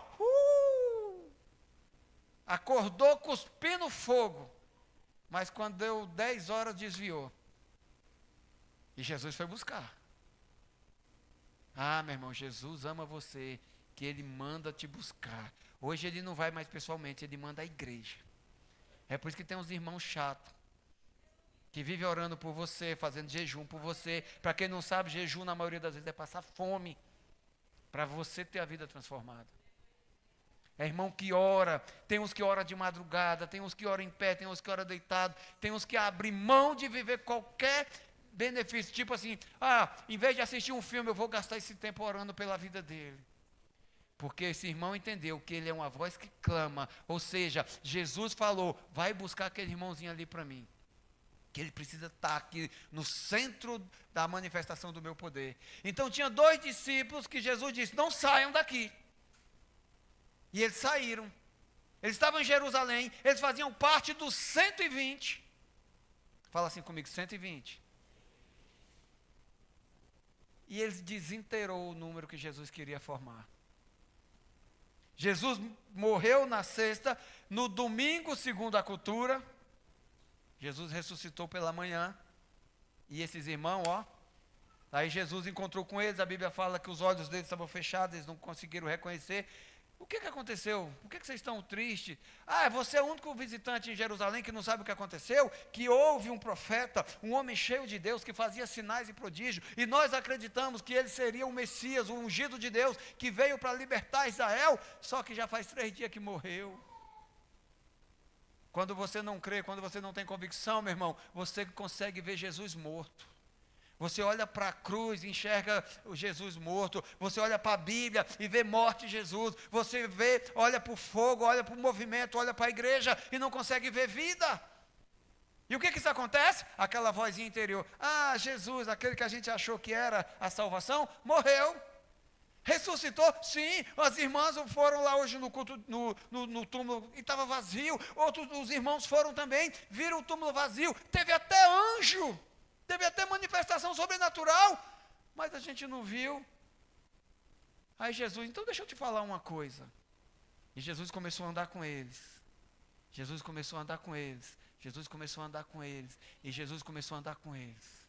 S1: Acordou cuspindo fogo. Mas quando deu 10 horas, desviou. E Jesus foi buscar. Ah, meu irmão, Jesus ama você, que Ele manda te buscar. Hoje Ele não vai mais pessoalmente, Ele manda a igreja. É por isso que tem uns irmãos chatos, que vivem orando por você, fazendo jejum por você. Para quem não sabe, jejum na maioria das vezes é passar fome, para você ter a vida transformada. É irmão que ora, tem uns que ora de madrugada, tem uns que ora em pé, tem uns que ora deitado, tem uns que abrem mão de viver qualquer benefício, tipo assim, em vez de assistir um filme, eu vou gastar esse tempo orando pela vida dele. Porque esse irmão entendeu que ele é uma voz que clama, ou seja, Jesus falou, vai buscar aquele irmãozinho ali para mim. Que ele precisa estar aqui no centro da manifestação do meu poder. Então tinha dois discípulos que Jesus disse, não saiam daqui. E eles saíram. Eles estavam em Jerusalém, eles faziam parte dos 120. Fala assim comigo, 120. E eles desintegrou o número que Jesus queria formar. Jesus morreu na sexta, no domingo, segundo a cultura, Jesus ressuscitou pela manhã, e esses irmãos, aí Jesus encontrou com eles, a Bíblia fala que os olhos deles estavam fechados, eles não conseguiram reconhecer. O que aconteceu? Por que vocês estão tristes? Você é o único visitante em Jerusalém que não sabe o que aconteceu? Que houve um profeta, um homem cheio de Deus, que fazia sinais e prodígios, e nós acreditamos que ele seria o Messias, o ungido de Deus, que veio para libertar Israel, só que já faz 3 dias que morreu. Quando você não crê, quando você não tem convicção, meu irmão, você consegue ver Jesus morto. Você olha para a cruz e enxerga o Jesus morto. Você olha para a Bíblia e vê morte de Jesus. Você olha para o fogo, olha para o movimento, olha para a igreja e não consegue ver vida. E o que isso acontece? Aquela vozinha interior. Jesus, aquele que a gente achou que era a salvação, morreu. Ressuscitou? Sim, as irmãs foram lá hoje no culto, no túmulo, e estava vazio. Outros dos irmãos foram também, viram o túmulo vazio. Teve até anjo. Devia ter manifestação sobrenatural, mas a gente não viu. Aí Jesus, então deixa eu te falar uma coisa. E Jesus começou a andar com eles. Jesus começou a andar com eles. Jesus começou a andar com eles. E Jesus começou a andar com eles.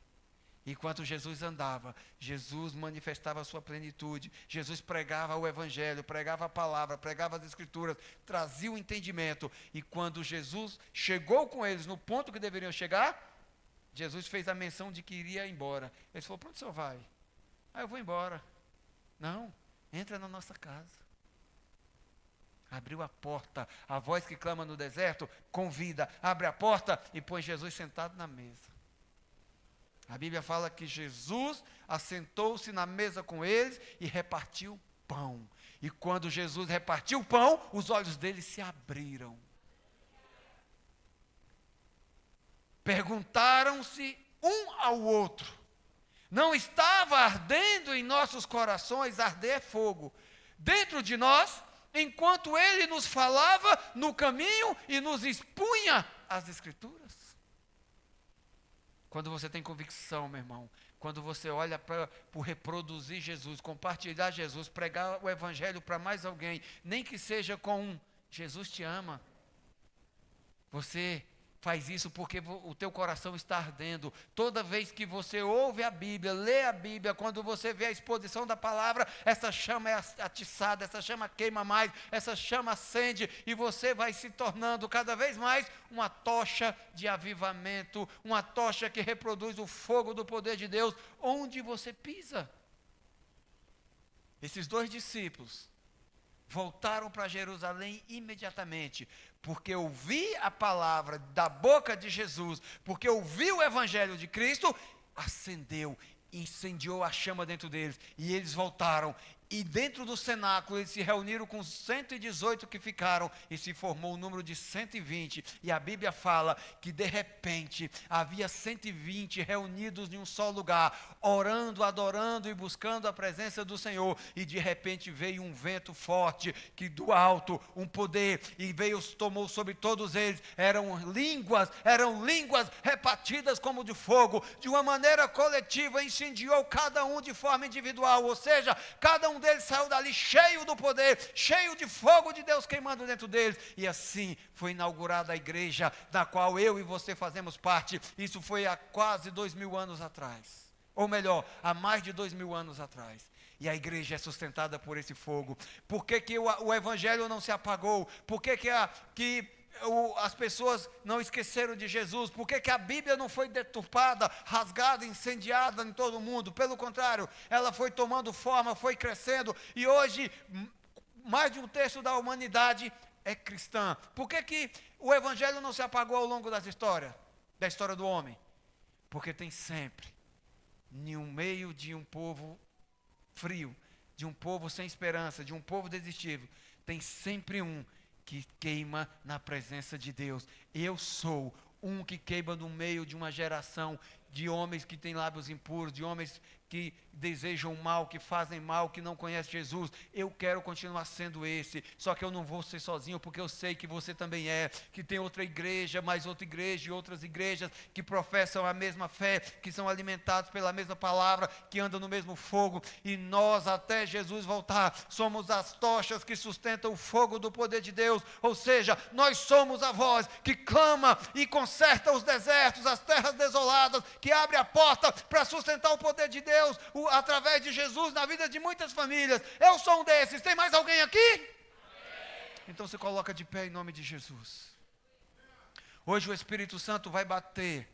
S1: Enquanto Jesus andava, Jesus manifestava a sua plenitude. Jesus pregava o evangelho, pregava a palavra, pregava as escrituras, trazia o entendimento. E quando Jesus chegou com eles no ponto que deveriam chegar, Jesus fez a menção de que iria embora. Ele falou, para onde o senhor vai? Ah, eu vou embora. Não, entra na nossa casa. Abriu a porta, a voz que clama no deserto, convida, abre a porta e põe Jesus sentado na mesa. A Bíblia fala que Jesus assentou-se na mesa com eles e repartiu pão. E quando Jesus repartiu o pão, os olhos deles se abriram. Perguntaram-se um ao outro. Não estava ardendo em nossos corações, arder fogo dentro de nós, enquanto ele nos falava no caminho e nos expunha as Escrituras? Quando você tem convicção, meu irmão, quando você olha para reproduzir Jesus, compartilhar Jesus, pregar o Evangelho para mais alguém, nem que seja com um Jesus te ama, você faz isso porque o teu coração está ardendo. Toda vez que você ouve a Bíblia, lê a Bíblia, quando você vê a exposição da palavra, essa chama é atiçada, essa chama queima mais, essa chama acende, e você vai se tornando cada vez mais uma tocha de avivamento, uma tocha que reproduz o fogo do poder de Deus onde você pisa. Esses 2 discípulos voltaram para Jerusalém imediatamente, porque ouvi a palavra da boca de Jesus, porque ouvi o Evangelho de Cristo, acendeu, incendiou a chama dentro deles, e eles voltaram. E dentro do cenáculo eles se reuniram com os 118 que ficaram, e se formou o número de 120. E a Bíblia fala que de repente havia 120 reunidos em um só lugar, orando, adorando e buscando a presença do Senhor. E de repente veio um vento forte, que do alto, um poder, e veio, tomou sobre todos eles. Eram línguas repartidas como de fogo, de uma maneira coletiva, incendiou cada um de forma individual. Ou seja, cada um deles saiu dali cheio do poder, cheio de fogo de Deus queimando dentro deles, e assim foi inaugurada a igreja, da qual eu e você fazemos parte. Isso foi há quase 2000 anos atrás, ou melhor, há mais de 2000 anos atrás. E a igreja é sustentada por esse fogo. Por que o evangelho não se apagou? Por que as pessoas não esqueceram de Jesus? Por que a Bíblia não foi deturpada, rasgada, incendiada em todo o mundo? Pelo contrário, ela foi tomando forma, foi crescendo, e hoje mais de um terço da humanidade é cristã. Por que o Evangelho não se apagou ao longo da história do homem? Porque tem sempre, no meio de um povo frio, de um povo sem esperança, de um povo desistido, tem sempre um que queima na presença de Deus. Eu sou um que queima no meio de uma geração de homens que têm lábios impuros, de homens que desejam mal, que fazem mal, que não conhecem Jesus. Eu quero continuar sendo esse, só que eu não vou ser sozinho, porque eu sei que você também é, que tem outra igreja, mais outra igreja e outras igrejas que professam a mesma fé, que são alimentados pela mesma palavra, que andam no mesmo fogo, e nós, até Jesus voltar, somos as tochas que sustentam o fogo do poder de Deus. Ou seja, nós somos a voz que clama e conserta os desertos, as terras desoladas, que abre a porta para sustentar o poder de Deus, através de Jesus, na vida de muitas famílias. Eu sou um desses. Tem mais alguém aqui? Amém. Então se coloca de pé em nome de Jesus. Hoje o Espírito Santo vai bater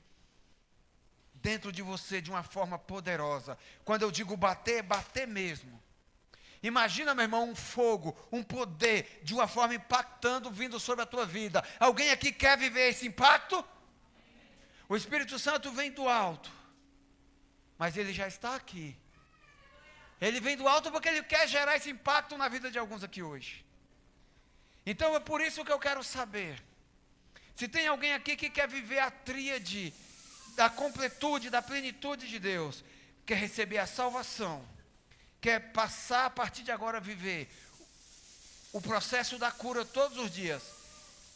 S1: dentro de você de uma forma poderosa. Quando eu digo bater, é bater mesmo. Imagina, meu irmão, um fogo, um poder, de uma forma impactando, vindo sobre a tua vida. Alguém aqui quer viver esse impacto? O Espírito Santo vem do alto, mas ele já está aqui. Ele vem do alto porque ele quer gerar esse impacto na vida de alguns aqui hoje. Então é por isso que eu quero saber, se tem alguém aqui que quer viver a tríade da completude, da plenitude de Deus, quer receber a salvação, quer passar a partir de agora a viver o processo da cura todos os dias,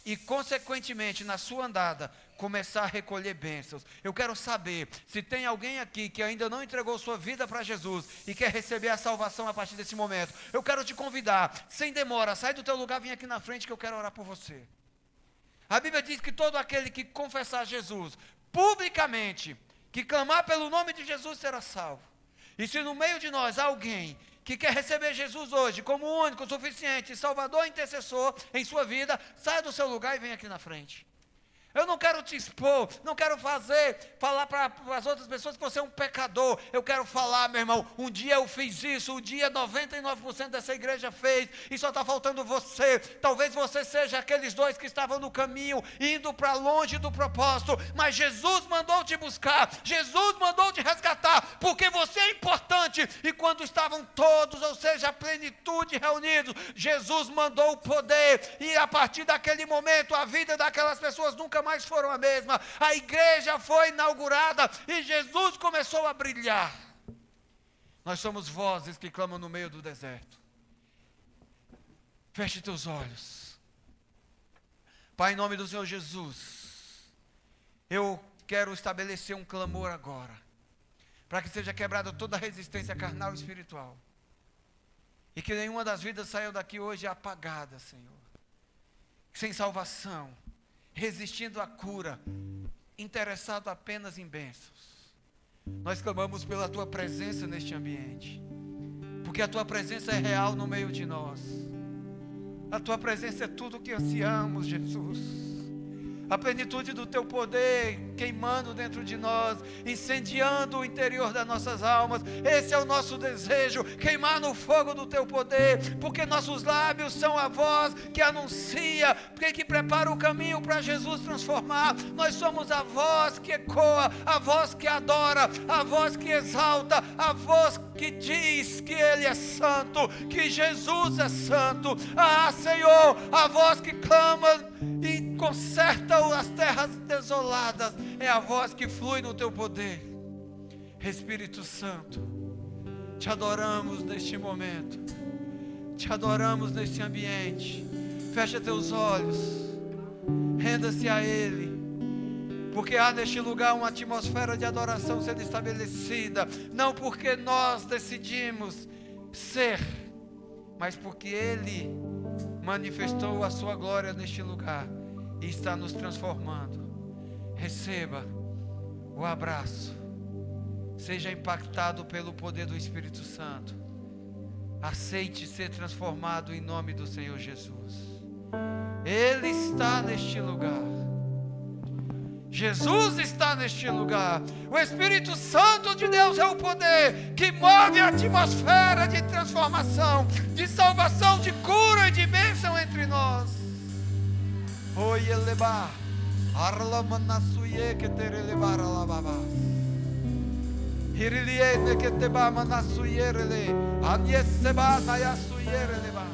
S1: e, consequentemente, na sua andada, começar a recolher bênçãos. Eu quero saber se tem alguém aqui que ainda não entregou sua vida para Jesus e quer receber a salvação a partir desse momento. Eu quero te convidar, sem demora, sai do teu lugar, vem aqui na frente que eu quero orar por você. A Bíblia diz que todo aquele que confessar Jesus publicamente, que clamar pelo nome de Jesus, será salvo. E se no meio de nós há alguém que quer receber Jesus hoje como único, suficiente, salvador e intercessor em sua vida, saia do seu lugar e venha aqui na frente. Eu não quero te expor, não quero falar para as outras pessoas que você é um pecador. Eu quero falar, meu irmão, um dia eu fiz isso, um dia 99% dessa igreja fez, e só está faltando você. Talvez você seja aqueles dois que estavam no caminho, indo para longe do propósito, mas Jesus mandou te buscar, Jesus mandou te resgatar, porque você é importante. E quando estavam todos, ou seja, a plenitude reunidos, Jesus mandou o poder, e a partir daquele momento, a vida daquelas pessoas nunca mais foram a mesma. A igreja foi inaugurada e Jesus começou a brilhar. Nós somos vozes que clamam no meio do deserto. Feche teus olhos. Pai, em nome do Senhor Jesus, eu quero estabelecer um clamor agora, para que seja quebrada toda a resistência carnal e espiritual, e que nenhuma das vidas saiu daqui hoje apagada, Senhor, sem salvação, resistindo à cura, interessado apenas em bênçãos. Nós clamamos pela Tua presença neste ambiente, porque a Tua presença é real no meio de nós. A Tua presença é tudo o que ansiamos, Jesus. A plenitude do Teu poder queimando dentro de nós, incendiando o interior das nossas almas. Esse é o nosso desejo, queimar no fogo do Teu poder, porque nossos lábios são a voz que anuncia, que prepara o caminho para Jesus transformar. Nós somos a voz que ecoa, a voz que adora, a voz que exalta, a voz que diz que Ele é santo, que Jesus é santo. Ah, Senhor, a voz que clama e conserta as terras desoladas, é a voz que flui no Teu poder. Espírito Santo, te adoramos neste momento, te adoramos neste ambiente. Fecha teus olhos, renda-se a Ele, porque há neste lugar uma atmosfera de adoração sendo estabelecida, não porque nós decidimos ser, mas porque Ele manifestou a sua glória neste lugar e está nos transformando. Receba o abraço, seja impactado pelo poder do Espírito Santo, aceite ser transformado em nome do Senhor Jesus. Ele está neste lugar, Jesus está neste lugar. O Espírito Santo de Deus é o poder que move a atmosfera de transformação, de salvação, de cura e de bênção entre nós. Oi, elevar, arla manasuye que te elevar a lavava, hirilie que te ba manasuye rele, anieseba na yasuye releva.